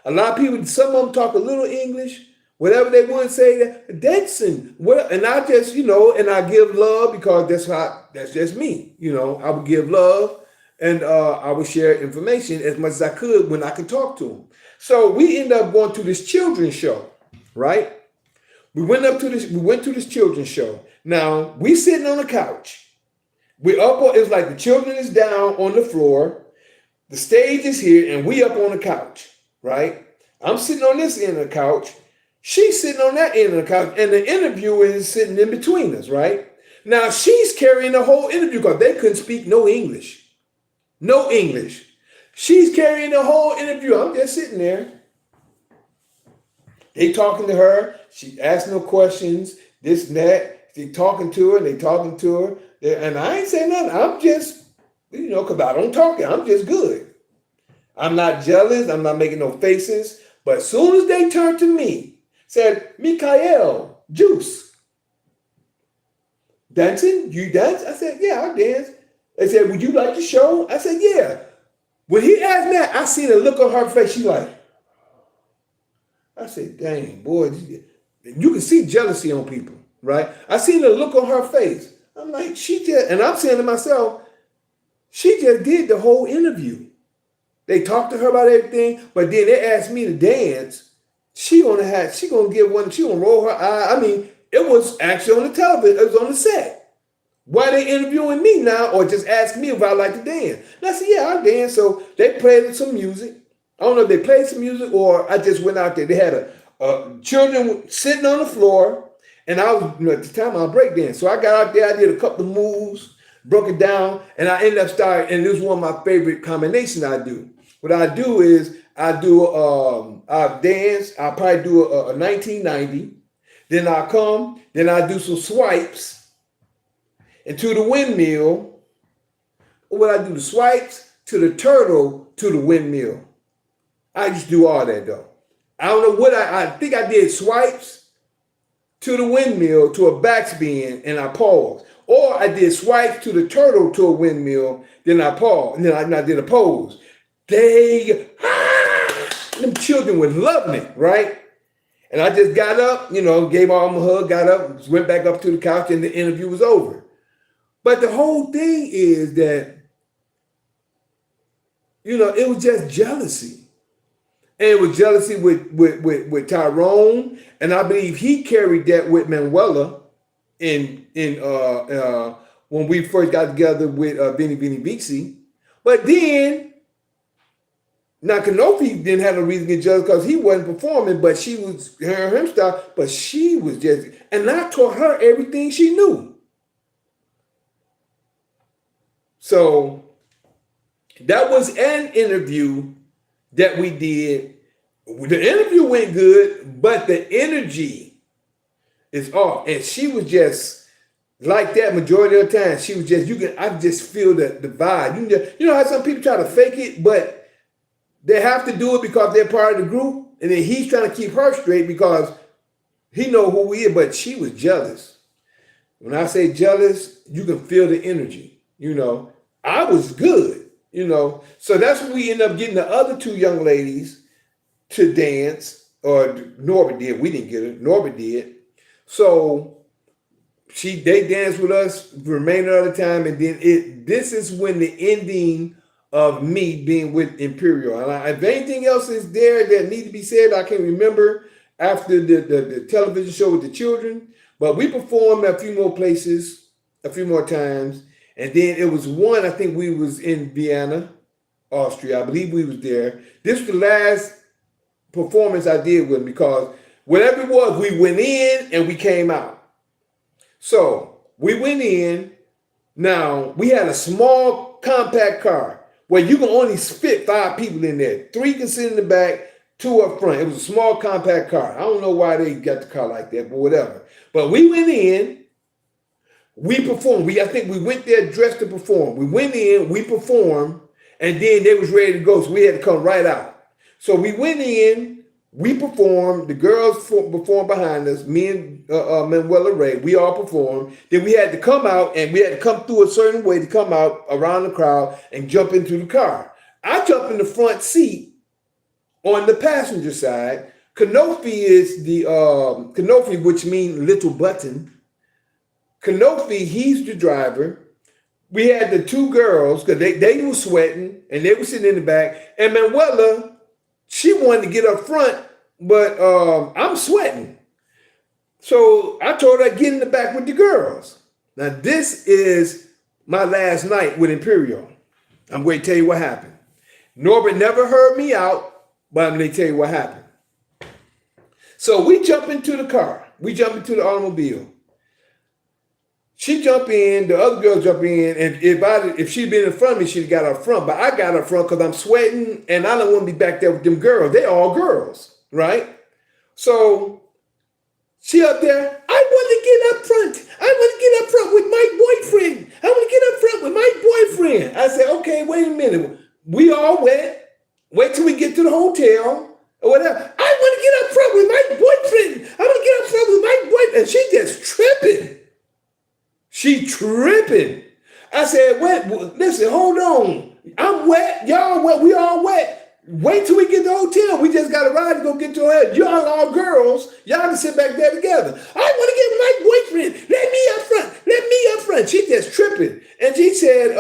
A lot of people, some of them talk a little English, whatever they want to say, dancing. And I just, and I give love because that's just me. I would give love and I would share information as much as I could when I could talk to them. So we ended up going to this children's show, right? We went to this children's show. Now, we sitting on the couch. It's like the children is down on the floor. The stage is here, and we up on the couch, right? I'm sitting on this end of the couch. She's sitting on that end of the couch, and the interviewer is sitting in between us, right? Now, she's carrying the whole interview because they couldn't speak no English. No English. She's carrying the whole interview. I'm just sitting there. They talking to her. She asking no questions, this and that. They talking to her. And I ain't saying nothing. I'm just, because I don't talk. I'm just good. I'm not jealous. I'm not making no faces. But as soon as they turned to me, said, Mikael, Juice, dancing? You dance? I said, yeah, I dance. They said, would you like to show? I said, yeah. When he asked me that, I seen a look on her face. She like, I said, dang, boy, you can see jealousy on people, right? I seen the look on her face. I'm like, and I'm saying to myself, she just did the whole interview. They talked to her about everything, but then they asked me to dance. She gonna roll her eye. I mean, it was actually on the television. It was on the set. Why they interviewing me now or just asking me if I like to dance? And I said, yeah, I dance. So they played some music. I don't know if they played some music or I just went out there. They had children sitting on the floor, and I was at the time I break dance. So I got out there, I did a couple of moves, broke it down, and I ended up starting. And this is one of my favorite combinations I do. What I do is I dance. I probably do a 1990. Then I do some swipes into the windmill, or would I do the swipes to the turtle to the windmill? I used to do all that though. I don't know what I think I did swipes to the windmill to a backspin and I paused. Or I did swipes to the turtle to a windmill, then I paused, and then I did a pose. Them children were loving it, right? And I just got up, gave all them a hug, got up, went back up to the couch, and the interview was over. But the whole thing is that, it was just jealousy. And it was jealousy with Tyrone, and I believe he carried that with Manuela in when we first got together with Vinny Vixie. But then, now Kanofi didn't have no reason to get jealous because he wasn't performing, but she was her style, but she was just, and I taught her everything she knew. So that was an interview that we did. The interview went good, but the energy is off. And she was just like that majority of the time. She was just, I just feel the vibe. You know how some people try to fake it, but they have to do it because they're part of the group. And then he's trying to keep her straight because he know who he is, but she was jealous. When I say jealous, you can feel the energy, I was good. So that's when we ended up getting the other two young ladies to dance, or Norbert did. We didn't get it. Norbert did. So they danced with us for the remainder of the time, and then this is when the ending of me being with Imperial. And if anything else is there that need to be said, I can't remember after the television show with the children. But we performed at a few more places, a few more times. And then it was one, I think we was in Vienna, Austria. I believe we was there. This was the last performance I did with him because whatever it was, we went in and we came out. So we went in. Now, we had a small compact car where you can only fit 5 people in there. 3 can sit in the back, 2 up front. It was a small compact car. I don't know why they got the car like that, but whatever. But we went in. We performed. I think we went there dressed to perform. We went in, we performed, and then they was ready to go, so we had to come right out. So we went in, we performed, the girls performed behind us, me and Manuela Ray, we all performed. Then we had to come out, and we had to come through a certain way to come out around the crowd and jump into the car. I jumped in the front seat on the passenger side. Kanofi is the, Kanofi, which means little button. Kanofi, he's the driver. We had the 2 girls because they were sweating and they were sitting in the back. And Manuela, she wanted to get up front, but I'm sweating. So I told her, get in the back with the girls. Now, this is my last night with Imperial. I'm going to tell you what happened. Norbert never heard me out, but I'm going to tell you what happened. So we jump into the car. We jump into the automobile. She jumped in, the other girl jumped in, and if she'd been in front of me, she'd got up front. But I got up front because I'm sweating, and I don't want to be back there with them girls. They all girls, right? So she up there, I want to get up front. I want to get up front with my boyfriend. I want to get up front with my boyfriend. I said, okay, wait a minute. We all wet. Wait till we get to the hotel or whatever. I want to get up front with my boyfriend. I want to get up front with my boyfriend. And she just tripping. She tripping. I said, wait, listen, hold on. I'm wet. Y'all wet. We all wet. Wait till we get to the hotel. We just got a ride to go get to our head. Y'all all girls. Y'all can sit back there together. I want to get my boyfriend. Let me up front. Let me up front. She just tripping. And she said,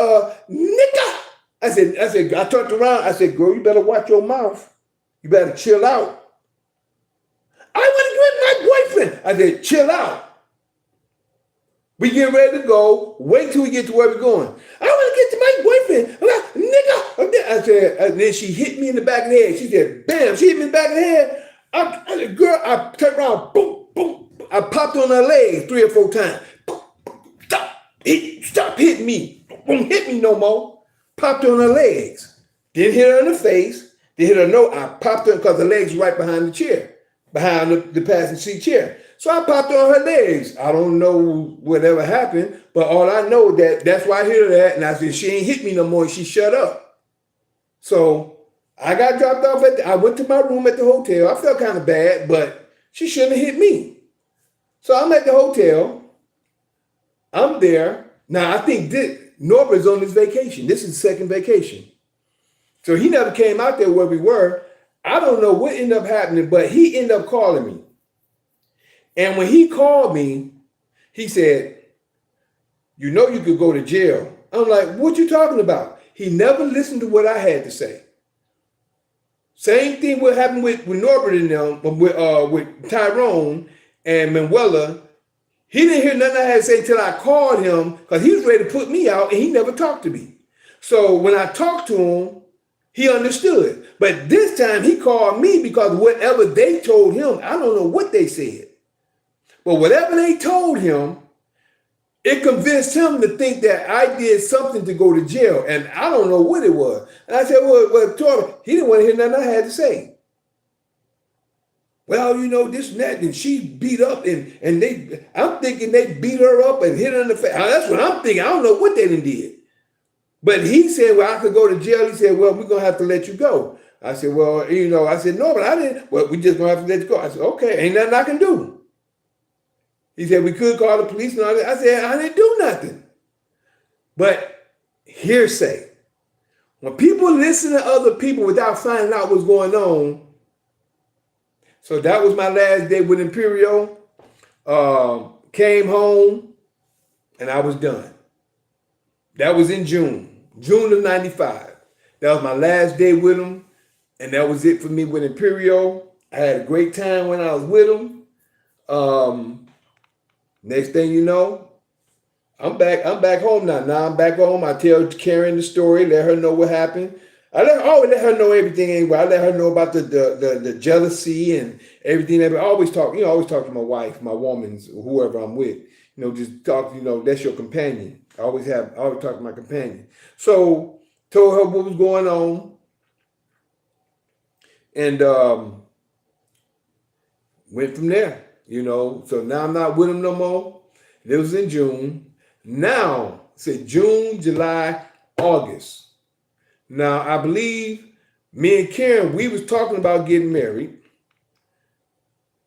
nigga. I said, I turned around. I said, girl, you better watch your mouth. You better chill out. I want to get my boyfriend. I said, chill out. We get ready to go. Wait till we get to where we're going. I want to get to my boyfriend. Nigga. I said, and then she hit me in the back of the head. She said, bam. She hit me in the back of the head. I said, girl, I turned around. Boom, boom. I popped on her leg 3 or 4 times. Boom, boom, stop hitting me. Don't hit me no more. Popped on her legs. Didn't hit her in the face. Didn't hit her no. I popped her because the legs right behind the chair. behind the passenger seat chair. So I popped on her legs. I don't know whatever happened, but all I know that's why I hear that. And I said, she ain't hit me no more. And she shut up. So I got dropped off I went to my room at the hotel. I felt kind of bad, but she shouldn't have hit me. So I'm at the hotel. I'm there. Now I think Norbert's on his vacation. This is his second vacation. So he never came out there where we were. I don't know what ended up happening, but he ended up calling me. And when he called me, he said, you know you could go to jail. I'm like, what you talking about? He never listened to what I had to say. Same thing what happened with Norbert and them, with Tyrone and Manuela. He didn't hear nothing I had to say until I called him because he was ready to put me out and he never talked to me. So when I talked to him, he understood. But this time he called me because whatever they told him, I don't know what they said. But whatever they told him, it convinced him to think that I did something to go to jail. And I don't know what it was. And I said, well, Torben, he didn't want to hear nothing I had to say. Well, you know, this and that, and she beat up, and I'm thinking they beat her up and hit her in the face. That's what I'm thinking. I don't know what they did. But he said, well, I could go to jail. He said, well, we're going to have to let you go. I said, well, you know, I said, no, but I didn't. Well, we just going to have to let you go. I said, okay, ain't nothing I can do. He said, we could call the police and all that. I said, I didn't do nothing. But hearsay. When people listen to other people without finding out what's going on. So that was my last day with Imperial. Came home and I was done. That was in June of 95. That was my last day with him. And that was it for me with Imperial. I had a great time when I was with him. Next thing you know, I'm back home now. Now I'm back home. I tell Karen the story, let her know what happened. I let her know everything anyway. I let her know about the jealousy and everything. I always talk to my wife, my woman, whoever I'm with. You know, just talk, you know, that's your companion. I always talk to my companion. So told her what was going on. And went from there. You know, so now I'm not with him no more. It was in June. Now, say June, July, August. Now, I believe me and Karen, we was talking about getting married.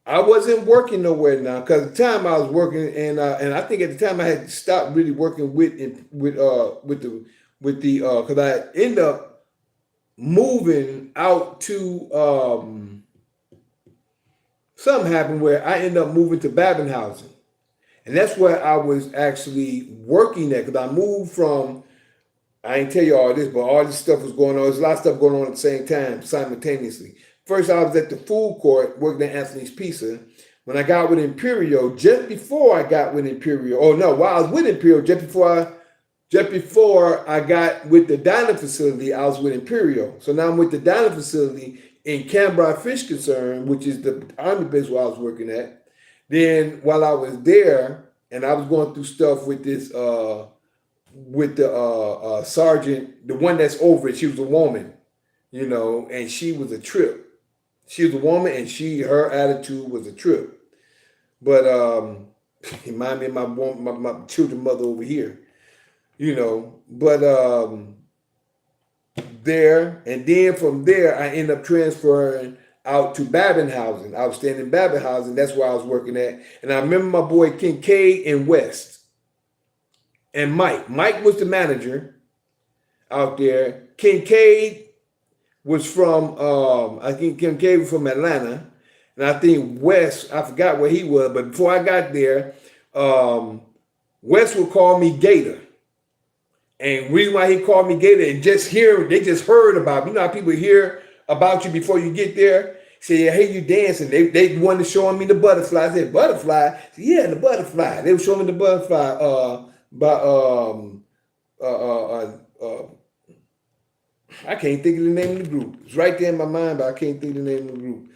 I wasn't working nowhere now because at the time I was working, and I think at the time I had stopped really working with the because I ended up moving out to something happened where I ended up moving to Babenhausen. And that's where I was actually working at because I moved from, I ain't tell you all this, but all this stuff was going on. There's a lot of stuff going on at the same time, simultaneously. First, I was at the food court working at Anthony's Pizza. When I got with Imperial, just before I got with Imperial, while I was with Imperial, just before I got with the dining facility, I was with Imperial. So now I'm with the dining facility in Canberra Fish Concern, which is the Army base where I was working at. Then while I was there, and I was going through stuff with this, with the sergeant, the one that's over it, she was a woman, you know, and she was a trip. She was a woman, and her attitude was a trip. But it reminded me of my children's mother over here, you know. But there, and then from there, I ended up transferring out to Babenhausen. I was staying in Babenhausen. That's where I was working at. And I remember my boy Kincaid and West and Mike. Mike was the manager out there. Kincaid was from, I think Kincaid was from Atlanta. And I think West, I forgot where he was. But before I got there, West would call me Gator. And the reason why he called me Gator, and they just heard about me. You know how people hear about you before you get there? Say, hey, you dancing. They wanted to show me the butterfly. I said, butterfly? I said, yeah, the butterfly. They were showing me the butterfly I can't think of the name of the group. It's right there in my mind, but I can't think of the name of the group.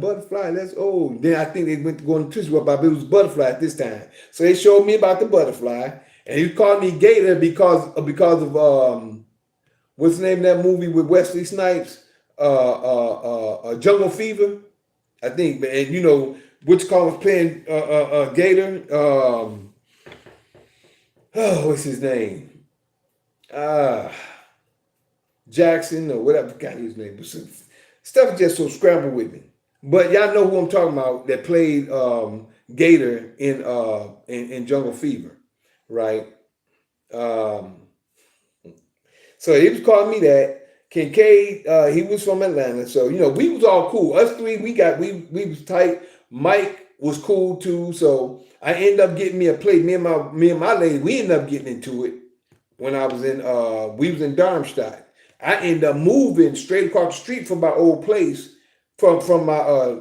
Butterfly, that's old. Then I think they went to go on the Twitch web, but it was Butterfly at this time. So they showed me about the butterfly, and he called me Gator because of what's the name of that movie with Wesley Snipes? Jungle Fever. I think, and you know, which call was playing Gator. Oh, what's his name? Uh, Jackson or whatever. Forgot his name. But stuff just so scrambled with me. But y'all know who I'm talking about that played Gator in Jungle Fever, right? Um, so he was calling me that. Kincaid, he was from Atlanta, so you know we was all cool. Us three, we was tight. Mike was cool too, so I ended up getting me a plate. Me and my lady, we ended up getting into it when I was in we was in Darmstadt. I ended up moving straight across the street from my old place, from my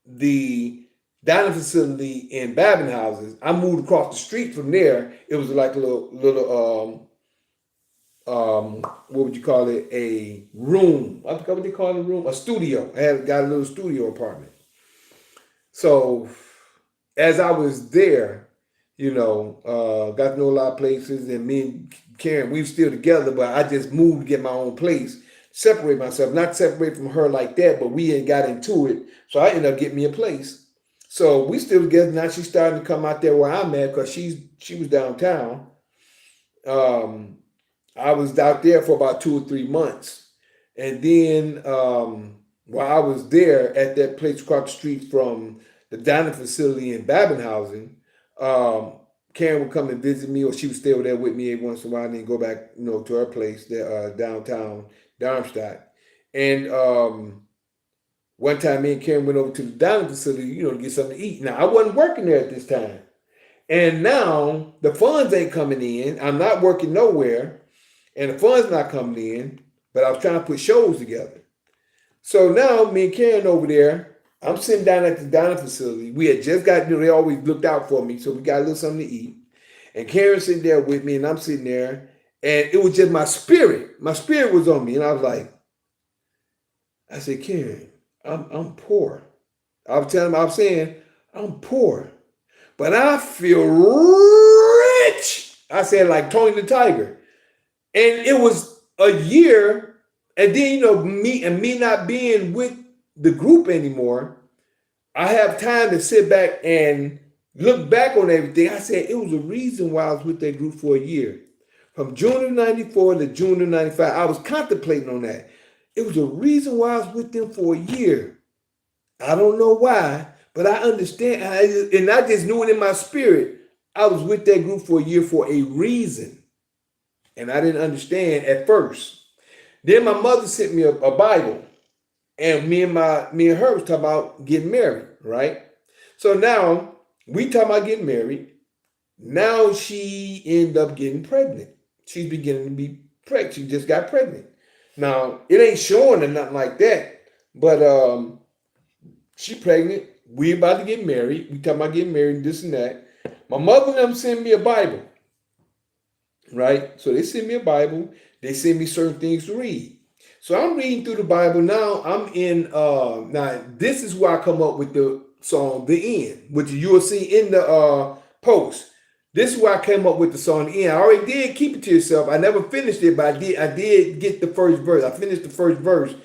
the dining facility in Babenhausen. I moved across the street from there. It was like a little what would you call it? A room. I forgot what they call it, a room, a studio. I had got a little studio apartment. So as I was there, you know, got to know a lot of places, and me and Karen, we were still together, but I just moved to get my own place, separate myself, not separate from her like that, but we ain't got into it. So I ended up getting me a place. So we still together. Now she's starting to come out there where I'm at because she was downtown. Um, I was out there for about 2 or 3 months. And then while I was there at that place across the street from the dining facility in Babenhausen, um, Karen would come and visit me, or she would stay over there with me every once in a while and then go back, you know, to her place there, downtown Darmstadt. And one time me and Karen went over to the dining facility, you know, to get something to eat. Now, I wasn't working there at this time. And now the funds ain't coming in. I'm not working nowhere and the funds not coming in, but I was trying to put shows together. So now me and Karen over there, I'm sitting down at the dining facility. We had just got, you know, they always looked out for me, so we got a little something to eat. And Karen's sitting there with me, and I'm sitting there, and it was just my spirit. My spirit was on me, and I was like, I said, Karen, I'm poor. I was saying, I'm poor, but I feel rich. I said like Tony the Tiger. And it was a year, and then you know me not being with the group anymore. I have time to sit back and look back on everything. I said it was a reason why I was with that group for a year, from June of '94 to June of '95. I was contemplating on that. It was a reason why I was with them for a year. I don't know why, but I understand, and I just knew it in my spirit. I was with that group for a year for a reason. And I didn't understand at first. Then my mother sent me a Bible, and me and her was talking about getting married, right? So now we talking about getting married. Now she ended up getting pregnant. She's beginning to be pregnant. She just got pregnant. Now it ain't showing or nothing like that, but she pregnant. We about to get married. We talking about getting married, this and that. My mother and them sent me a Bible. Right? So they send me a Bible. They send me certain things to read. So I'm reading through the Bible. Now I'm in, now this is where I come up with the song, The End, which you will see in the post. This is where I came up with the song, The End. I already did Keep It To Yourself. I never finished it, but I did get the first verse. I finished the first verse.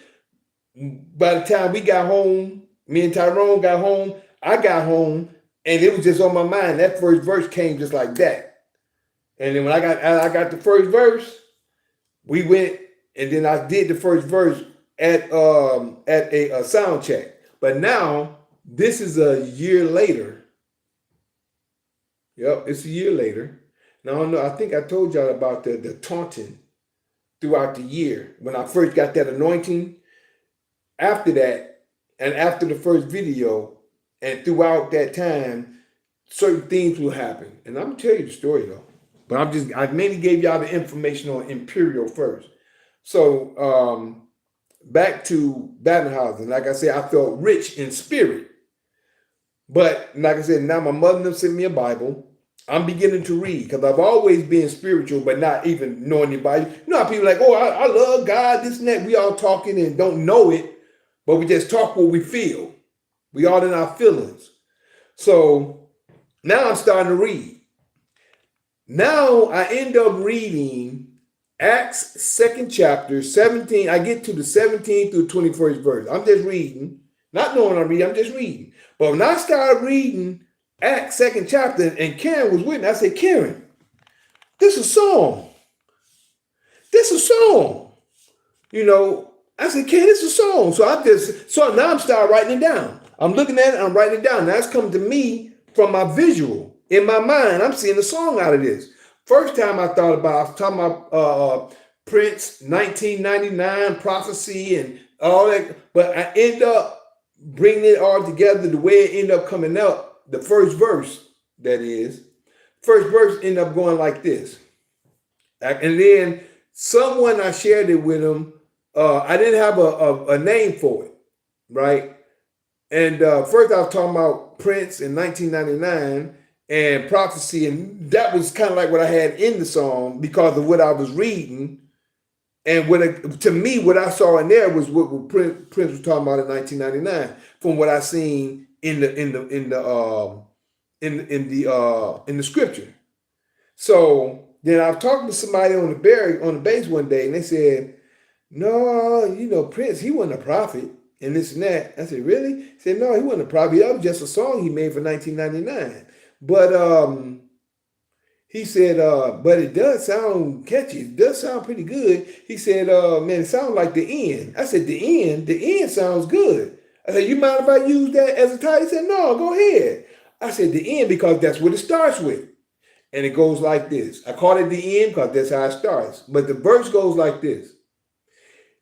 By the time we got home, me and Tyrone got home, I got home, and it was just on my mind. That first verse came just like that. And then when I got the first verse, we went, and then I did the first verse at a sound check. But now this is a year later. Yep, it's a year later. Now I don't know. I think I told y'all about the taunting throughout the year when I first got that anointing. After that, and after the first video, and throughout that time, certain things will happen. And I'm gonna tell you the story though. But I mainly gave y'all the information on Imperial first. So back to Babenhausen. Like I said, I felt rich in spirit. But like I said, now my mother sent me a Bible. I'm beginning to read because I've always been spiritual, but not even knowing anybody. You know how people are like, oh, I love God, this and that. We all talking and don't know it, but we just talk what we feel. We all in our feelings. So now I'm starting to read. Now I end up reading Acts 2nd chapter, 17. I get to the 17th through 21st verse. I'm just reading, not knowing I'm reading, I'm just reading. But when I started reading Acts 2nd chapter and Karen was with me, I said, Karen, this is a song. This is a song. You know, I said, Karen, this is a song. So now I'm starting writing it down. I'm looking at it, I'm writing it down. Now it's coming to me from my visual. In my mind, I'm seeing a song out of this. First time I thought about, I was talking about Prince, 1999, Prophecy, and all that. But I end up bringing it all together the way it ended up coming up. The first verse, that is. First verse ended up going like this. And then someone, I shared it with him. I didn't have a name for it, right? And first I was talking about Prince in 1999 and Prophecy, and that was kind of like what I had in the song because of what I was reading. And to me, what I saw in there was what Prince was talking about in 1999, from what I seen in the scripture. So then I was talking to somebody on the base one day, and they said, "No, you know, Prince, he wasn't a prophet, and this and that." I said, "Really?" He said, "No, he wasn't a prophet. That was just a song he made for 1999." But he said, "But it does sound catchy. It does sound pretty good." He said, "Man, it sounds like the end." I said, "The end? The end sounds good." I said, "You mind if I use that as a title?" He said, "No, go ahead." I said, "The end," because that's what it starts with. And it goes like this. I call it the end because that's how it starts. But the verse goes like this.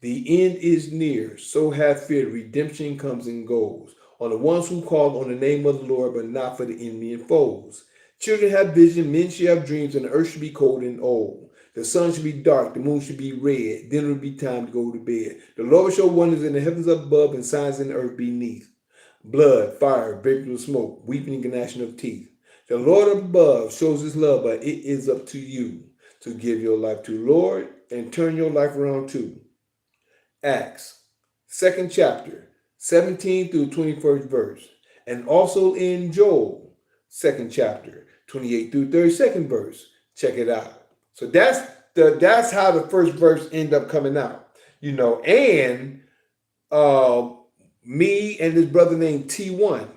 The end is near, so have fear. Redemption comes and goes. On the ones who call on the name of the Lord, but not for the enemy and foes. Children have vision, men shall have dreams, and the earth should be cold and old. The sun should be dark, the moon should be red. Then it will be time to go to bed. The Lord will show wonders in the heavens above and signs in the earth beneath. Blood, fire, vapor of smoke, weeping and gnashing of teeth. The Lord above shows his love, but it is up to you to give your life to the Lord and turn your life around too. Acts, 2nd chapter, 17 through 21st verse. And also in Joel, 2nd chapter, 28 through 32nd verse. Check it out. So that's how the first verse ended up coming out. You know, and me and this brother named T1,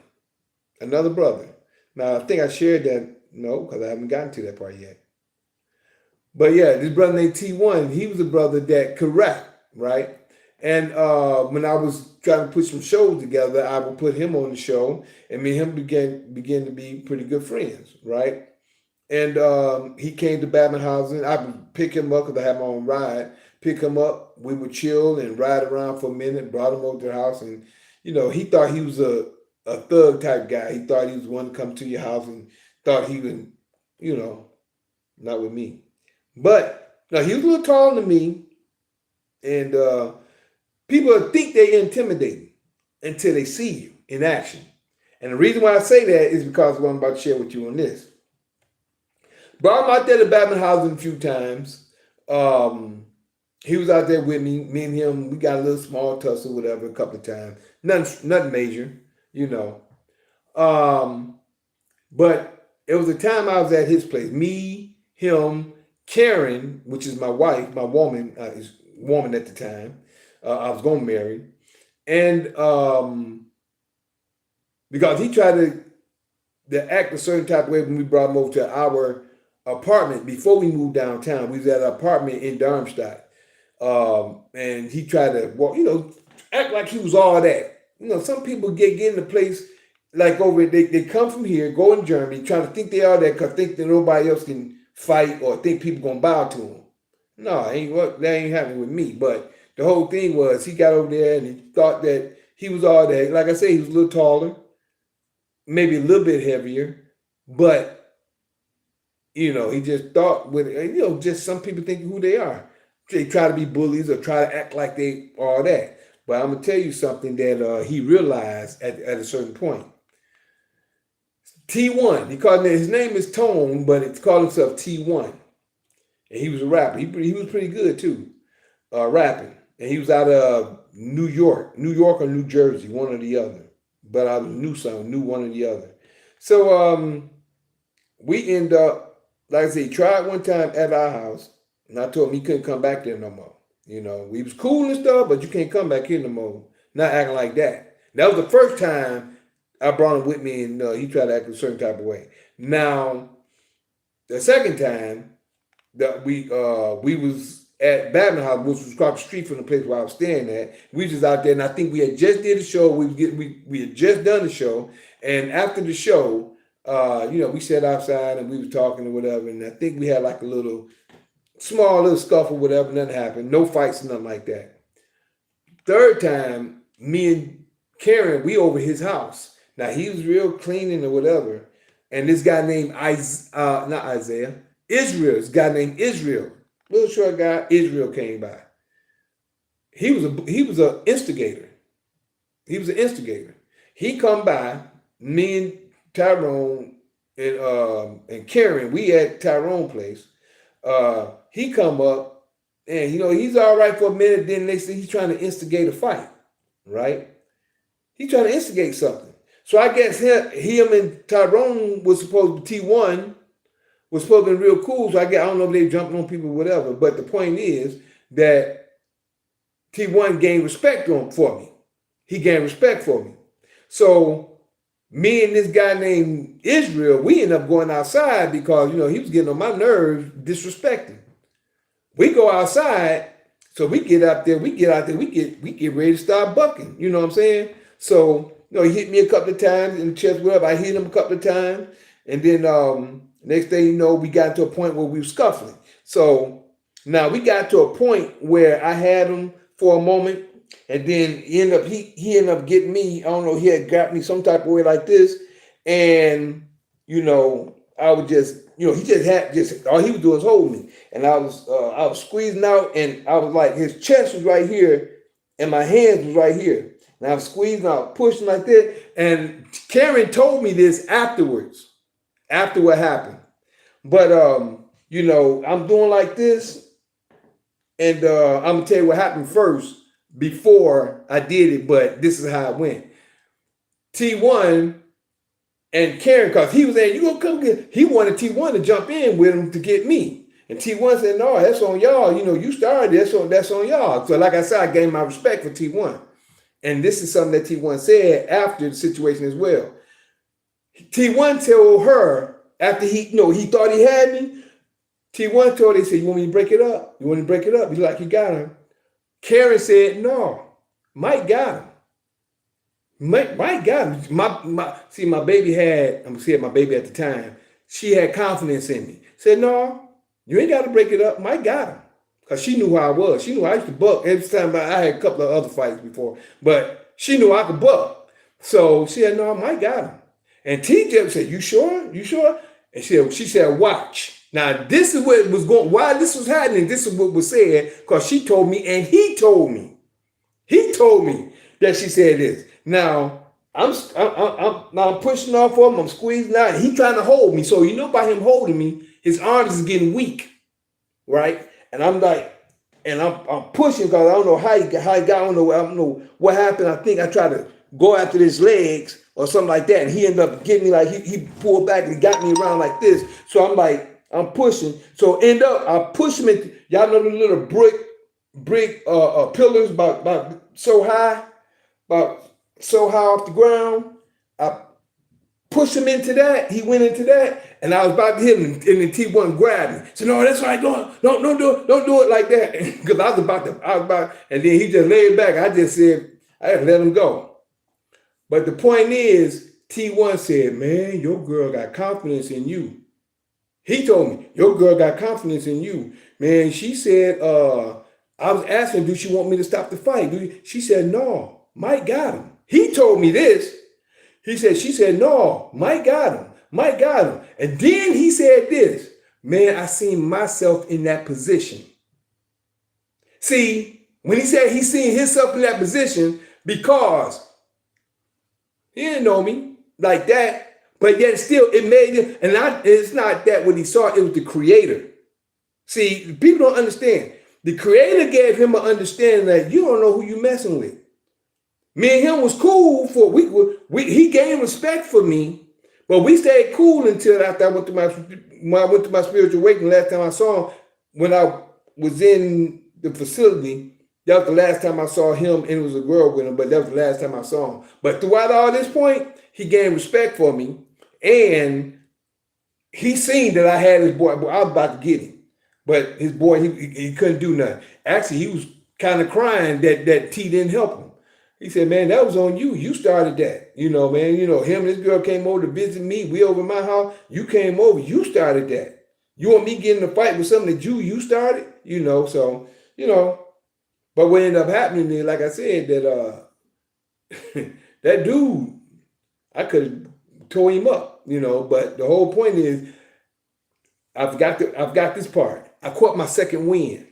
another brother. Now, I think I shared that, no, because I haven't gotten to that part yet. But yeah, this brother named T1, he was a brother that could rap, right? And when I was trying to put some shows together, I would put him on the show, and me and him began to be pretty good friends, right? And he came to Babenhausen. I would pick him up because I had my own ride. Pick him up. We would chill and ride around for a minute. Brought him over to the house, and you know, he thought he was a thug type guy. He thought he was one to come to your house and thought he would, you know, not with me. But now he was a little taller than me, and people think they intimidating until they see you in action. And the reason why I say that is because of what I'm about to share with you on this. Brought him out there to Babenhausen a few times. He was out there with me. Me and him, we got a little small tussle, whatever, a couple of times. Nothing major, you know. But it was a time I was at his place. Me, him, Karen, which is my wife, my woman, woman at the time. I was going to marry. And because he tried to act a certain type of way when we brought him over to our apartment before we moved downtown. We was at an apartment in Darmstadt. And he tried to walk, you know, act like he was all that. You know, some people get in the place like they come from here, go in Germany, trying to think they are that because think that nobody else can fight or think people gonna bow to them. No, that ain't happening with me. But the whole thing was he got over there and he thought that he was all that. Like I say, he was a little taller, maybe a little bit heavier, but you know, he just thought with it, you know, just some people think who they are. They try to be bullies or try to act like they are that. But I'm gonna tell you something that he realized at a certain point. T1, his name is Tone, but it's called himself T1. And he was a rapper. He was pretty good too, rapping. And he was out of New York or New Jersey, one or the other. But I knew one or the other. So we end up, like I said, he tried one time at our house. And I told him he couldn't come back there no more. You know, we was cool and stuff, but you can't come back here no more. Not acting like that. That was the first time I brought him with me, and he tried to act a certain type of way. Now, the second time that we was at Babin House, which was across the street from the place where I was staying at. We was just out there, and I think we had just did the show. We had just done the show, and after the show, we sat outside and we was talking or whatever. And I think we had like a small little scuffle, whatever. Nothing happened. No fights, nothing like that. Third time, me and Karen, we over his house. Now he was real cleaning or whatever, and this guy named Israel. This guy named Israel, little short guy, Israel came by. He was an instigator. He was an instigator. He come by, me and Tyrone and Karen, we at Tyrone place. He come up, and he's all right for a minute. Then they say he's trying to instigate a fight, right? He's trying to instigate something. So I guess him and Tyrone was supposed to T1 was supposed to be real cool. So I don't know if they jumping on people or whatever. But the point is that T1 gained respect for me. He gained respect for me. So me and this guy named Israel, we ended up going outside because he was getting on my nerves, disrespecting. We go outside, so we get out there, we get ready to start bucking. You know what I'm saying? So he hit me a couple of times in the chest, whatever. I hit him a couple of times, and then next thing you know, we got to a point where we were scuffling. So now we got to a point where I had him for a moment, and then he ended up getting me. I don't know, he had got me some type of way like this, and I would just he all he was doing was holding me, and I was squeezing out, and I was like, his chest was right here, and my hands was right here, and I was squeezing out, pushing like that. And Karen told me this afterwards, after what happened. But I'm doing like this, and I'm gonna tell you what happened first before I did it. But this is how it went. T1 and Karen, because he was saying, you gonna come get, he wanted T1 to jump in with him to get me. And T1 said, no, that's on y'all. You started, that's on y'all. So like I said, I gained my respect for T1. And this is something that T1 said after the situation as well. T1 told her, after he thought he had me, T1 told her, he said, you want me to break it up? You want me to break it up? He's like, he got him. Karen said, no, Mike got him. Mike got him. My baby at the time, she had confidence in me. Said, no, you ain't got to break it up. Mike got him. Because she knew who I was. She knew I used to buck. Every time I had a couple of other fights before, but she knew I could buck. So she said, no, Mike got him. And TJ said, you sure? You sure? And she said, watch. Now, this is what was going, why this was happening. This is what was said, because she told me, and he told me. He told me that she said this. Now, I'm pushing off of him. I'm squeezing out. He trying to hold me. So, by him holding me, his arms is getting weak, right? And I'm like, and I'm pushing because I don't know how he got. I don't know what happened. I think I tried to go after his legs or something like that, and he ended up getting me like he pulled back and he got me around like this. So I'm like, I'm pushing. So I push him into, y'all know the little brick pillars about so high off the ground. I pushed him into that. He went into that, and I was about to hit him, and then T1 grabbed me. So no, that's right. Don't do it like that. Because I was about, and then he just laid back. I just said, I had to let him go. But the point is, T1 said, man, your girl got confidence in you. He told me, your girl got confidence in you. Man, she said, I was asking, do she want me to stop the fight? She said, no, Mike got him. He told me this. She said, no, Mike got him. Mike got him. And then he said this, man, I seen myself in that position. See, when he said he seen himself in that position, because he didn't know me like that, but yet still it made it, and it's not that what he saw, it was the creator. See, people don't understand. The creator gave him an understanding that you don't know who you messing with. Me and him was cool for he gained respect for me, but we stayed cool until after I went to my spiritual awakening. Last time I saw him, when I was in the facility, that was the last time I saw him, and it was a girl with him, but that was the last time I saw him. But throughout all this point, he gained respect for me, and he seen that I had his boy. I was about to get him, but his boy, he couldn't do nothing. Actually, he was kind of crying that T didn't help him. He said, man, that was on you. You started that. You know, man, you know, him and this girl came over to visit me. We over my house. You came over. You started that. You want me getting in a fight with something that you started? You know, so, you know. But what ended up happening is, like I said, that that dude, I could have tore him up, you know. But the whole point is, I've got this part. I caught my second win.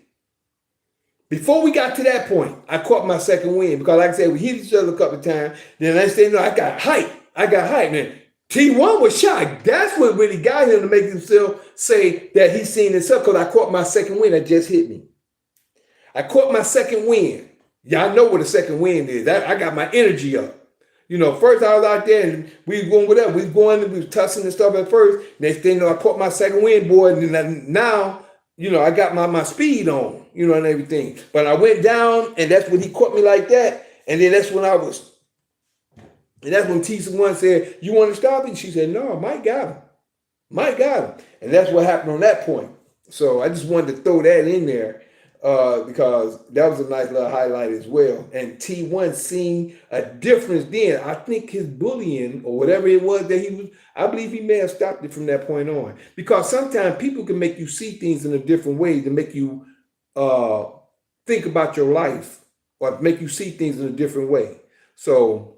Before we got to that point, I caught my second win because, like I said, we hit each other a couple of times. Then I said, no, I got hype. Man. T1 was shocked. That's what really got him to make himself say that he's seen himself, because I caught my second win that just hit me. I caught my second win. Y'all know what a second win is. I got my energy up. You know, first I was out there and we was going whatever. We was tussling and stuff at first. Next thing you know, I caught my second win, boy. And now, you know, I got my speed on, you know, and everything. But I went down, and that's when he caught me like that. And then that's when that's when T1 said, you want to stop it? She said, no, Mike got him. Mike got him. And that's what happened on that point. So I just wanted to throw that in there because that was a nice little highlight as well. And T1 seen a difference then. I think his bullying or whatever it was that he was, I believe he may have stopped it from that point on. Because sometimes people can make you see things in a different way to make you think about your life or make you see things in a different way. So,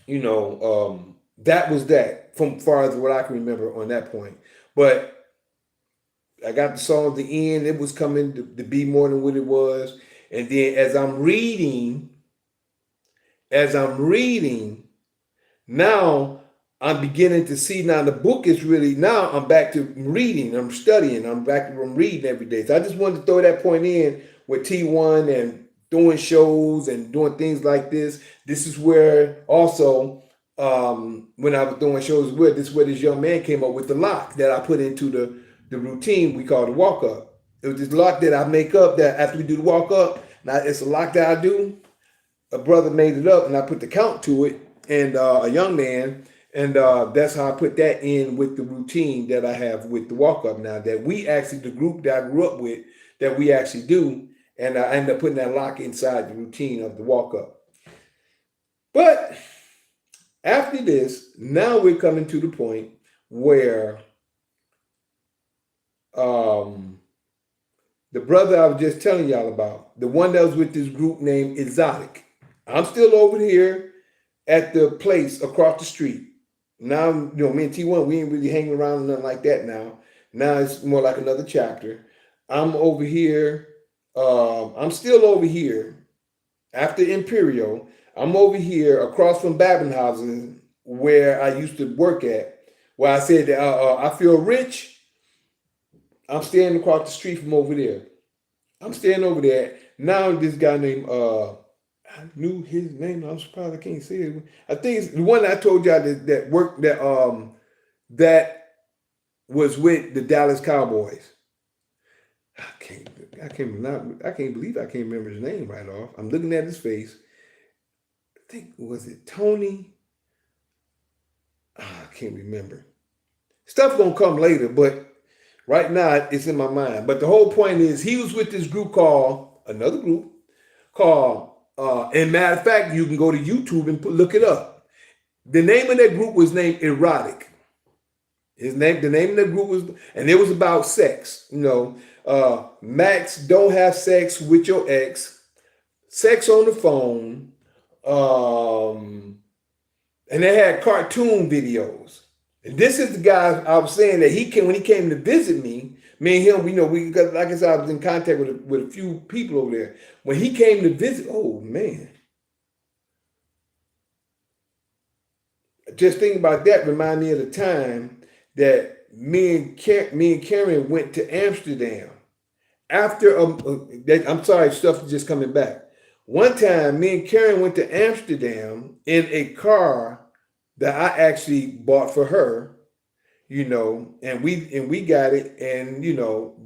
you know, that was that from far as what I can remember on that point. But I got the song at the end. It was coming to be more than what it was. And then as I'm reading, now I'm beginning to see, now the book is really, now I'm back to reading, I'm studying, I'm reading every day. So I just wanted to throw that point in with T1 and doing shows and doing things like this. This is where also, when I was doing shows this is where this young man came up with the lock that I put into the routine we call the walk up. It was this lock that I make up that after we do the walk up. Now it's a lock that I do. A brother made it up and I put the count to it, and a young man, and that's how I put that in with the routine that I have with the walk up now, that we actually, the group that I grew up with, that we actually do, and I end up putting that lock inside the routine of the walk up. But after this, now we're coming to the point where the brother I was just telling y'all about, the one that was with this group named Exotic, I'm still over here at the place across the street. Now, you know, me and T1, we ain't really hanging around or nothing like that now. Now it's more like another chapter. I'm over here. I'm still over here after Imperial. I'm over here across from Babenhausen, where I used to work at, where I said that I feel rich. I'm standing across the street from over there. I'm standing over there. Now this guy named, I knew his name. I'm surprised I can't say it. I think it's the one I told y'all that worked, that was with the Dallas Cowboys. I can't believe I can't remember his name right off. I'm looking at his face. I think, was it Tony? I can't remember. Stuff gonna come later, but right now it's in my mind. But the whole point is, he was with this group called, another group called, and matter of fact, you can go to YouTube and look it up. The name of that group was named Erotic. The name of the group was, and it was about sex. You know, Max, don't have sex with your ex, sex on the phone, and they had cartoon videos. And this is the guy I was saying that when he came to visit me, me and him, you know, we got, like I said, I was in contact with a few people over there. When he came to visit, oh man. Just thinking about that remind me of the time that me and Karen went to Amsterdam. After, I'm sorry, stuff is just coming back. One time, me and Karen went to Amsterdam in a car that I actually bought for her. and we got it, and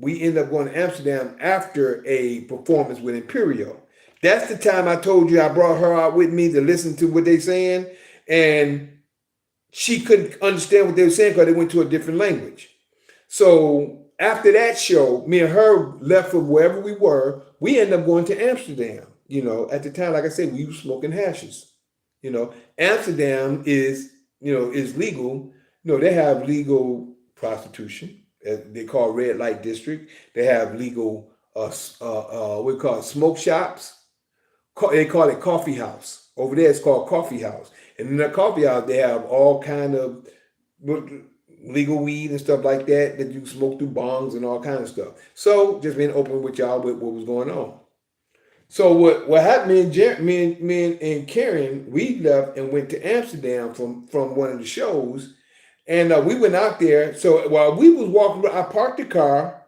we ended up going to Amsterdam after a performance with Imperial. That's the time I told you I brought her out with me to listen to what they saying, and she couldn't understand what they were saying because they went to a different language. So after that show, me and her left from wherever we were. We ended up going to Amsterdam. At the time, like I said, we were smoking hashes. Amsterdam is legal. They have legal prostitution. They call red light district. They have legal we call it smoke shops. They call it coffee house. Over there, it's called coffee house. And in the coffee house, they have all kind of legal weed and stuff like that you smoke through bongs and all kind of stuff. So just being open with y'all with what was going on. So what happened? Me and Karen, we left and went to Amsterdam from one of the shows, and we went out there. So while we was walking, I parked the car.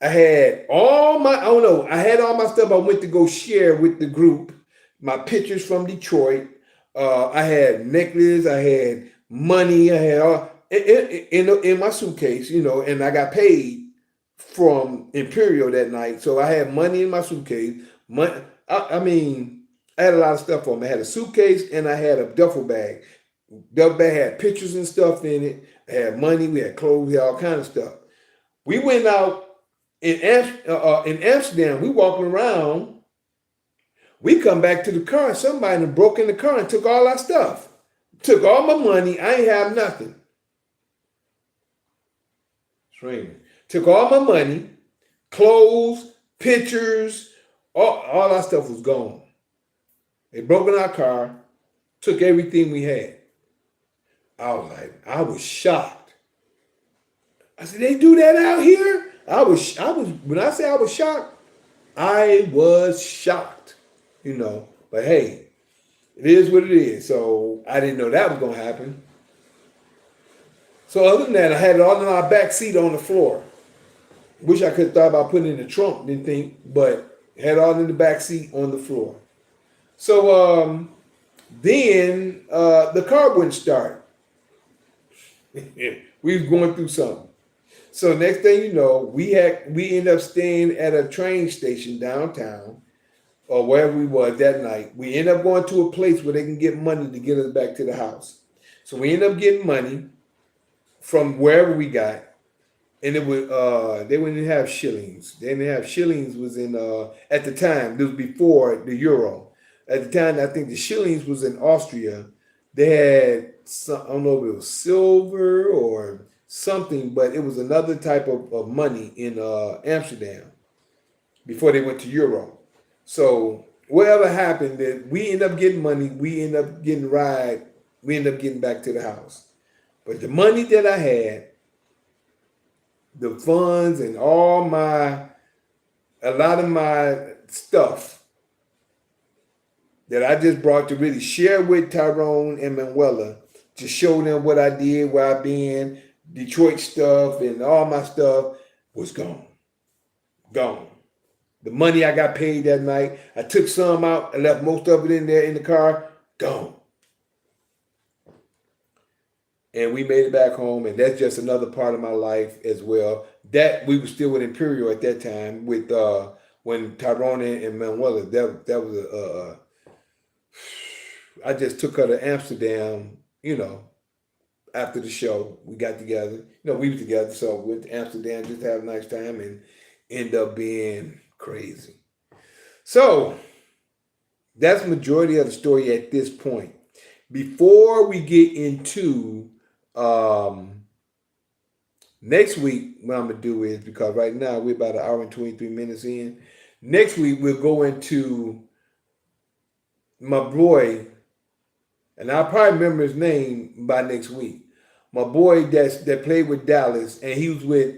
I had all my, I don't know, I had all my stuff I went to go share with the group, my pictures from Detroit. I had necklace, I had money, I had all in my suitcase, and I got paid from Imperial that night. So I had money in my suitcase. I mean, I had a lot of stuff on me. I had a suitcase and I had a duffel bag. Duffel bag had pictures and stuff in it. I had money, we had clothes, we had all kind of stuff. We went out in Amsterdam, we walking around. We come back to the car. Somebody broke in the car and took all our stuff. Took all my money. I ain't have nothing. It's raining. Took all my money, clothes, pictures, all our stuff was gone. They broke in our car, took everything we had. I was shocked. I said, they do that out here? When I say I was shocked, I was shocked, but hey, it is what it is. So I didn't know that was going to happen. So other than that, I had it all in our back seat on the floor. Wish I could have thought about putting it in the trunk, didn't think, but had it all in the back seat on the floor. So then the car wouldn't start. We was going through something. So next thing you know, we ended up staying at a train station downtown, or wherever we was that night. We ended up going to a place where they can get money to get us back to the house. So we ended up getting money from wherever we got, and it was they wouldn't have shillings. They didn't have shillings. Was in at the time. This was before the euro. At the time, I think the shillings was in Austria. They had some, I don't know if it was silver or something, but it was another type of money in Amsterdam before they went to euro. So whatever happened, that we end up getting money, we end up getting a ride, we end up getting back to the house. But the money that I had, the funds and a lot of my stuff that I just brought to really share with Tyrone and Manuela, to show them what I did, where I've been, Detroit stuff and all my stuff was gone. Gone. The money I got paid that night, I took some out, I left most of it in there in the car, gone. And we made it back home, and that's just another part of my life as well. That we were still with Imperial at that time with when Tyrone and Manuela, that was I just took her to Amsterdam, after the show. We got together. We were together, so we went to Amsterdam just to have a nice time and end up being crazy. So that's the majority of the story at this point. Before we get into next week, what I'm going to do is, because right now we're about an hour and 23 minutes in. Next week, we'll go into my boy, and I'll probably remember his name by next week. My boy that played with Dallas, and he was with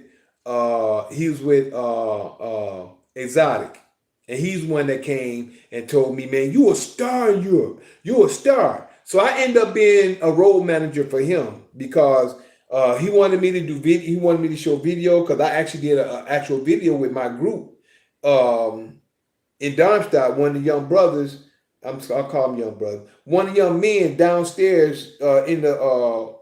Exotic, and he's one that came and told me, "Man, you a star in Europe. You a star." So I end up being a role manager for him because he wanted me to do video. He wanted me to show video because I actually did an actual video with my group in Darmstadt. One of the young brothers. I'll call him young brother. One of the young men downstairs in the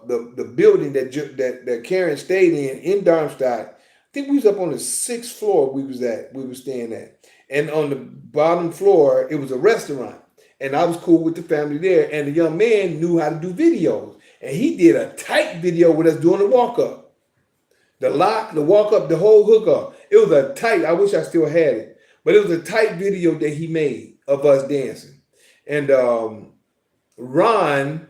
the building that Karen stayed in Darmstadt. I think we was up on the 6th floor. We were staying at, and on the bottom floor it was a restaurant, and I was cool with the family there. And the young man knew how to do videos, and he did a tight video with us doing the walk up, the lock, the walk up, the whole hookup. It was a tight. I wish I still had it, but it was a tight video that he made of us dancing. And Ron,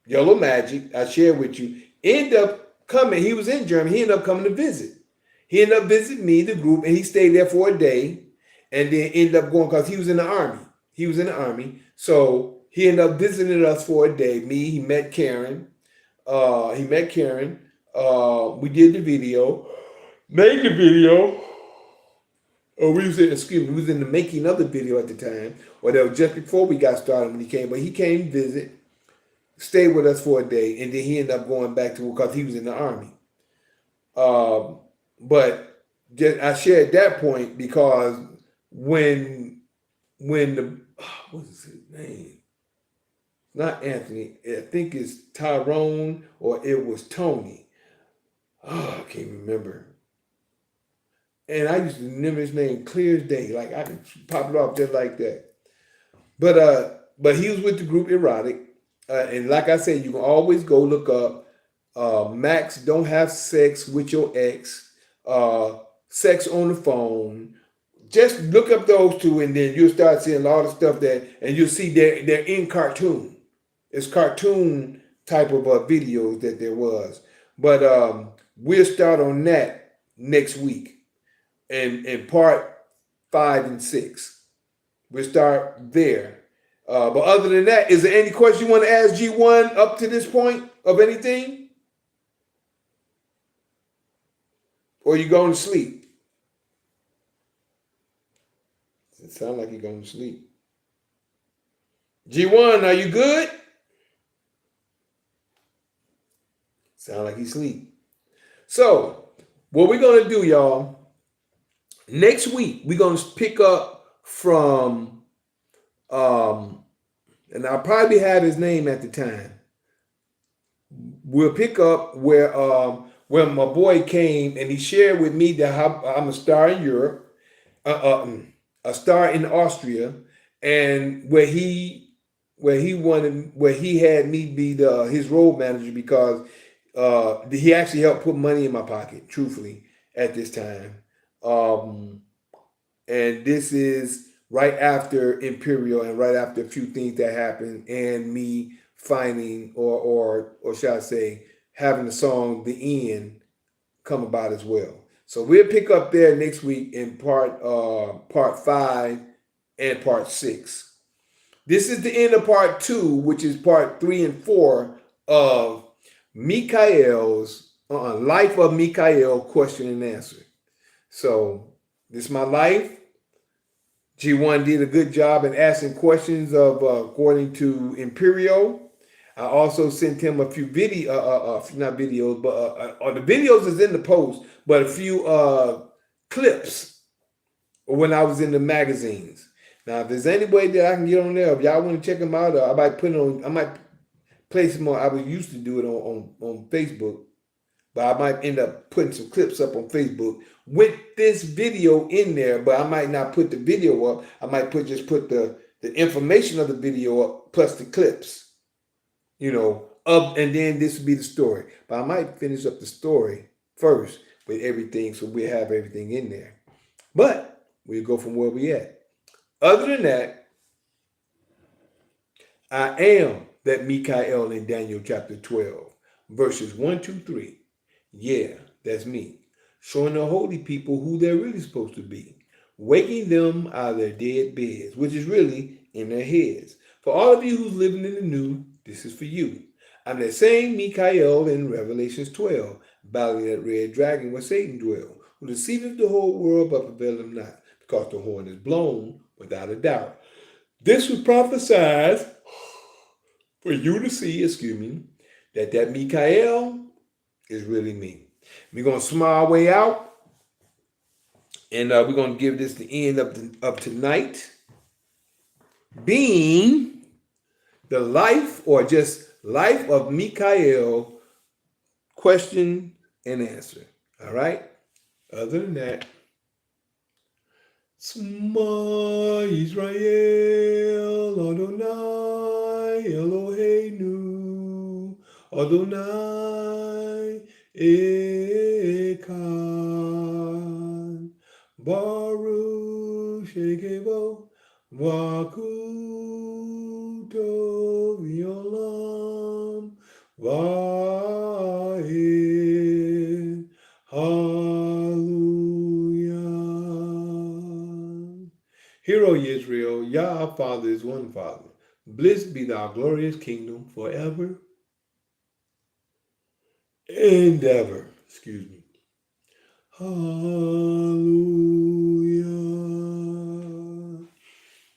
Yellow Magic, I shared with you, ended up coming. He was in Germany. He ended up coming to visit. He ended up visiting me, the group, and he stayed there for a day, and then ended up going because he was in the army. He was in the army, so he ended up visiting us for a day. Me, he met Karen. We did the video, made the video. We was in the making of the video at the time, or that was just before we got started when he came. But he came visit, stayed with us for a day, and then he ended up going back to because he was in the army. But I shared that point because when the what is his name? Not Anthony. I think it's Tyrone or it was Tony. I can't remember. And I used to remember his name clear as day. Like I can pop it off just like that. But he was with the group Erotic. And like I said, you can always go look up Max Don't Have Sex with Your Ex, Sex on the Phone. Just look up those two and then you'll start seeing a lot of stuff and you'll see they're in cartoon. It's cartoon type of videos that there was. But we'll start on that next week. In part 5 and 6. We'll start there. But other than that, is there any question you want to ask G1 up to this point of anything? Or you going to sleep? It sounds like you're going to sleep. G1, are you good? Sound like he's asleep. So, what we're going to do, y'all, next week, we're going to pick up from, and I'll probably have his name at the time. We'll pick up where my boy came and he shared with me that I'm a star in Europe, a star in Austria, and where he had me be his road manager because he actually helped put money in my pocket, truthfully, at this time. And this is right after Imperial and right after a few things that happened and me finding or shall I say having the song The End come about as well. So we'll pick up there next week in part 5 and part 6. This is the end of part 2, which is part 3 and 4 of Mikael's Life of Mikael question and answer. So this is my life. G1 did a good job in asking questions according to Imperial. I also sent him a few not videos, but the videos is in the post, but a few clips when I was in the magazines. Now, if there's any way that I can get on there, if y'all want to check them out, I might place them on. I was used to do it on Facebook. But I might end up putting some clips up on Facebook with this video in there, but I might not put the video up. I might just put the information of the video up plus the clips, up, and then this would be the story. But I might finish up the story first with everything so we'll have everything in there. But we'll go from where we at. Other than that, I am that Mikael in Daniel chapter 12, verses 1, 2, 3. Yeah, that's me. Showing the holy people who they're really supposed to be. Waking them out of their dead beds, which is really in their heads. For all of you who's living in the new, this is for you. I'm that same Mikael in Revelations 12, battling that red dragon where Satan dwells, who deceiveth the whole world but prevaileth not, because the horn is blown without a doubt. This was prophesied for you to see, that Mikael is really me. We're going to smile our way out, and we're going to give this the end of tonight, being the life or just life of Mikael question and answer. All right. Other than that, Shema Israel Adonai Eloheinu Adonai Echad Baruch Shekebo Vakuto Violam Vaed Hallelujah. Hear, O Israel, Yah our Father is one Father. Blessed be thy glorious kingdom forever and ever. Excuse me. Hallelujah.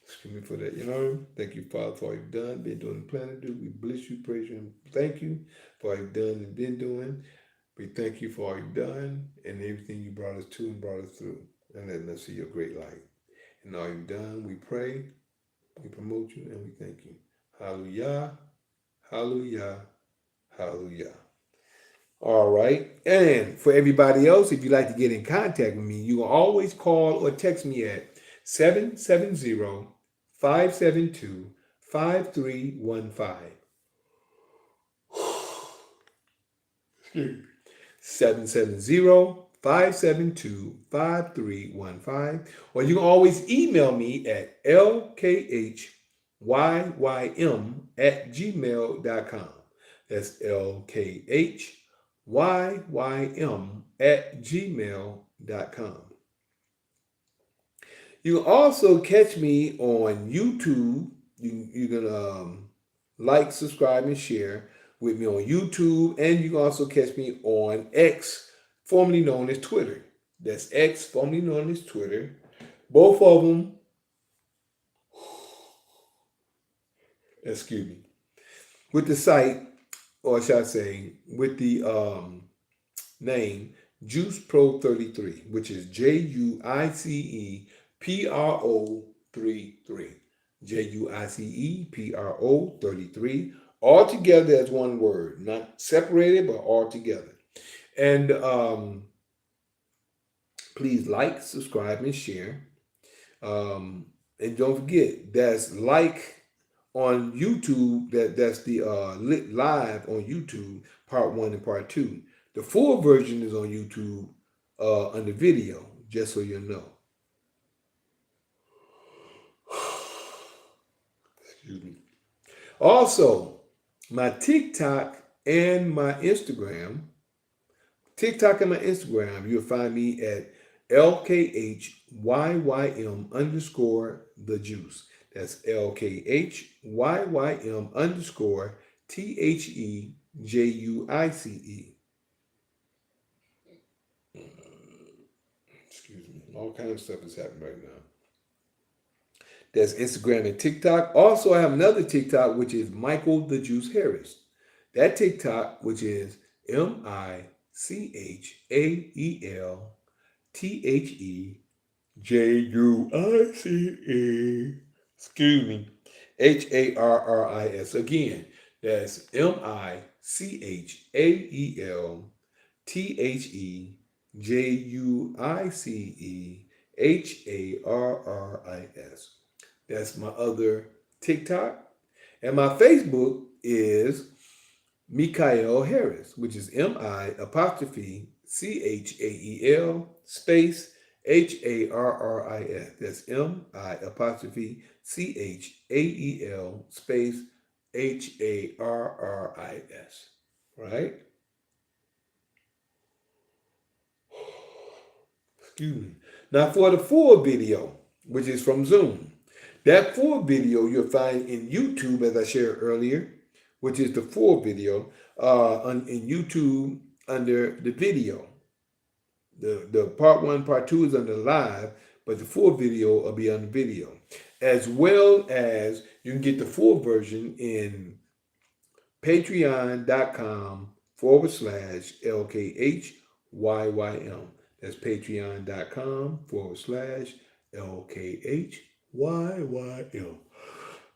Excuse me for that. You know, thank you, Father, for all you've done, been doing, and plan to do. We bless you, praise you, and thank you for all you've done and been doing. We thank you for all you've done and everything you brought us to and brought us through. And letting us see your great light. And all you've done, we pray, we promote you, and we thank you. Hallelujah, hallelujah, hallelujah. All right. And for everybody else, if you'd like to get in contact with me, you can always call or text me at 770-572-5315. 770-572-5315. Or you can always email me at lkhyym@gmail.com. That's lkhyym@gmail.com. You can also catch me on YouTube. You can like, subscribe, and share with me on YouTube, and you can also catch me on X, formerly known as Twitter. That's X, formerly known as Twitter. Both of them, excuse me, with the site, or should I say, with the name Juice Pro 33, which is JUICEPRO33. JUICEPRO 33. All together as one word, not separated, but all together. And please like, subscribe, and share. And don't forget, that's like on YouTube. That's the live on YouTube, part 1 and part 2. The full version is on YouTube under video, just so you know. Excuse me. Also, my TikTok and my Instagram, you'll find me at LKHYYM_the juice. That's LKHYYM_THEJUICE. Excuse me. All kinds of stuff is happening right now. That's Instagram and TikTok. Also, I have another TikTok, which is Michael the Juice Harris. That TikTok, which is MICHAELTHEJUICE. Excuse me. HARRIS. Again, that's MICHAELTHEJUICEHARRIS. That's my other TikTok. And my Facebook is Mikael Harris, which is MI''CHAEL space HARRIS. That's MI''CHAEL space HARRIS. Right? Excuse me. Now for the full video, which is from Zoom. That full video you'll find in YouTube, as I shared earlier, which is the full video in YouTube under the video. The part 1, part 2 is under live, but the full video will be on the video. As well as you can get the full version in patreon.com/LKHYYM. That's patreon.com/LKHYYM.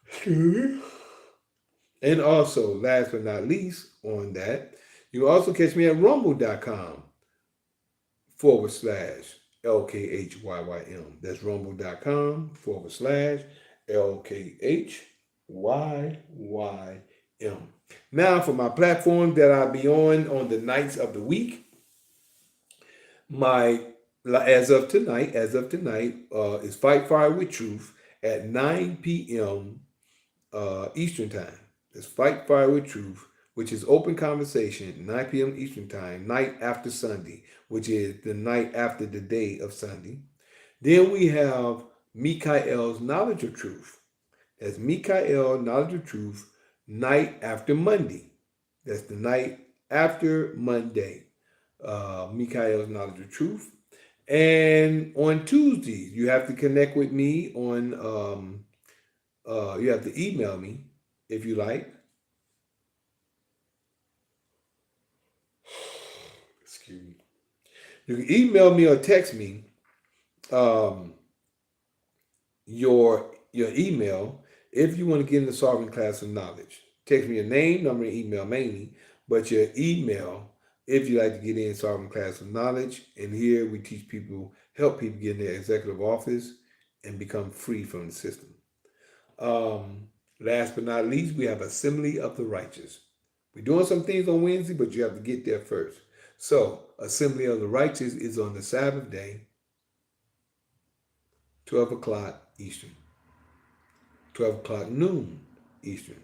Excuse me. And also, last but not least, on that, you can also catch me at rumble.com/LKHYYM. That's rumble.com/LKHYYM. Now, for my platform that I'll be on the nights of the week, my as of tonight is Fight Fire with Truth at 9 p.m. Eastern time. It's Fight Fire with Truth, which is open conversation, 9 p.m. Eastern time, night after Sunday, which is the night after the day of Sunday. Then we have Mikael's Knowledge of Truth. That's Mikael Knowledge of Truth, night after Monday. That's the night after Monday. Mikael's Knowledge of Truth. And on Tuesdays, you have to connect with me on, you have to email me if you like. Excuse me. You can email me or text me your email if you want to get in the solving class of knowledge. Text me your name, number, and email mainly, but your email if you like to get in solving class of knowledge. And here we teach people, help people get in their executive office and become free from the system. Last but not least, we have Assembly of the Righteous. We're doing some things on Wednesday, but you have to get there first. So, Assembly of the Righteous is on the Sabbath day, 12 o'clock Eastern, 12 o'clock noon Eastern.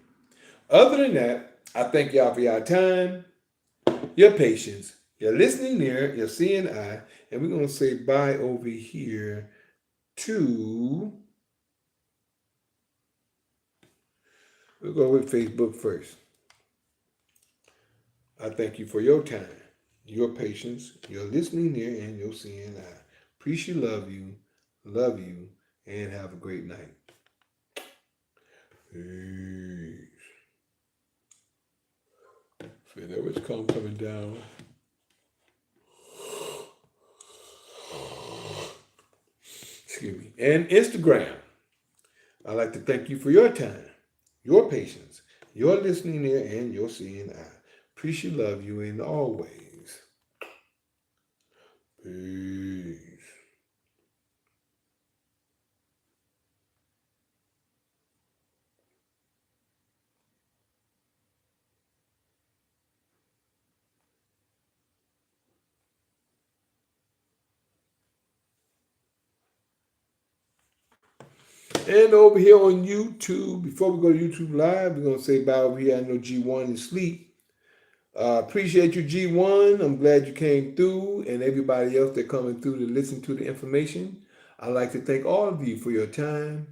Other than that, I thank y'all for your time, your patience, your listening ear, your seeing eye, and we're going to say bye over here to, we'll go with Facebook first. I thank you for your time, your patience, your listening ear, and your seeing eye. Appreciate love you, and have a great night. Peace. Feel that was coming down. Excuse me. And Instagram. I'd like to thank you for your time, your patience, your listening ear, and your seeing eye. Appreciate love you and always. Peace. And over here on YouTube, before we go to YouTube Live, we're going to say bye over here. I know G1 is asleep. Appreciate you, G1. I'm glad you came through, and everybody else that coming through to listen to the information. I'd like to thank all of you for your time,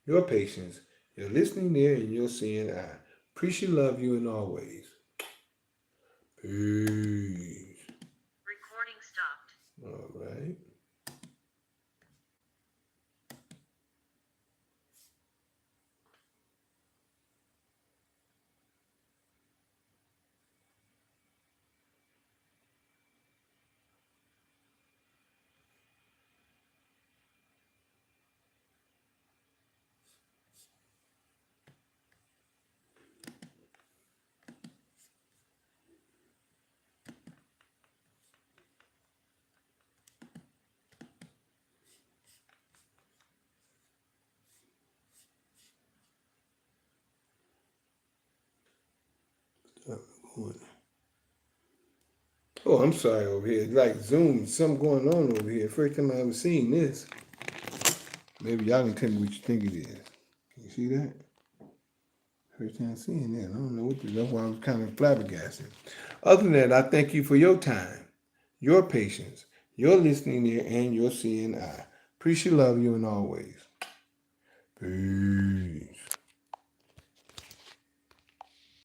your patience, your listening ear, and your seeing eye. Appreciate, love you, and always. Peace. Recording stopped. All right. Oh, I'm sorry over here. It's like Zoom, something going on over here. First time I ever seen this. Maybe y'all can tell me what you think it is. Can you see that? First time seeing that. I don't know what that's why I was kind of flabbergasted. Other than that, I thank you for your time, your patience, your listening ear, and your seeing eye. Appreciate, love you, and always. Peace.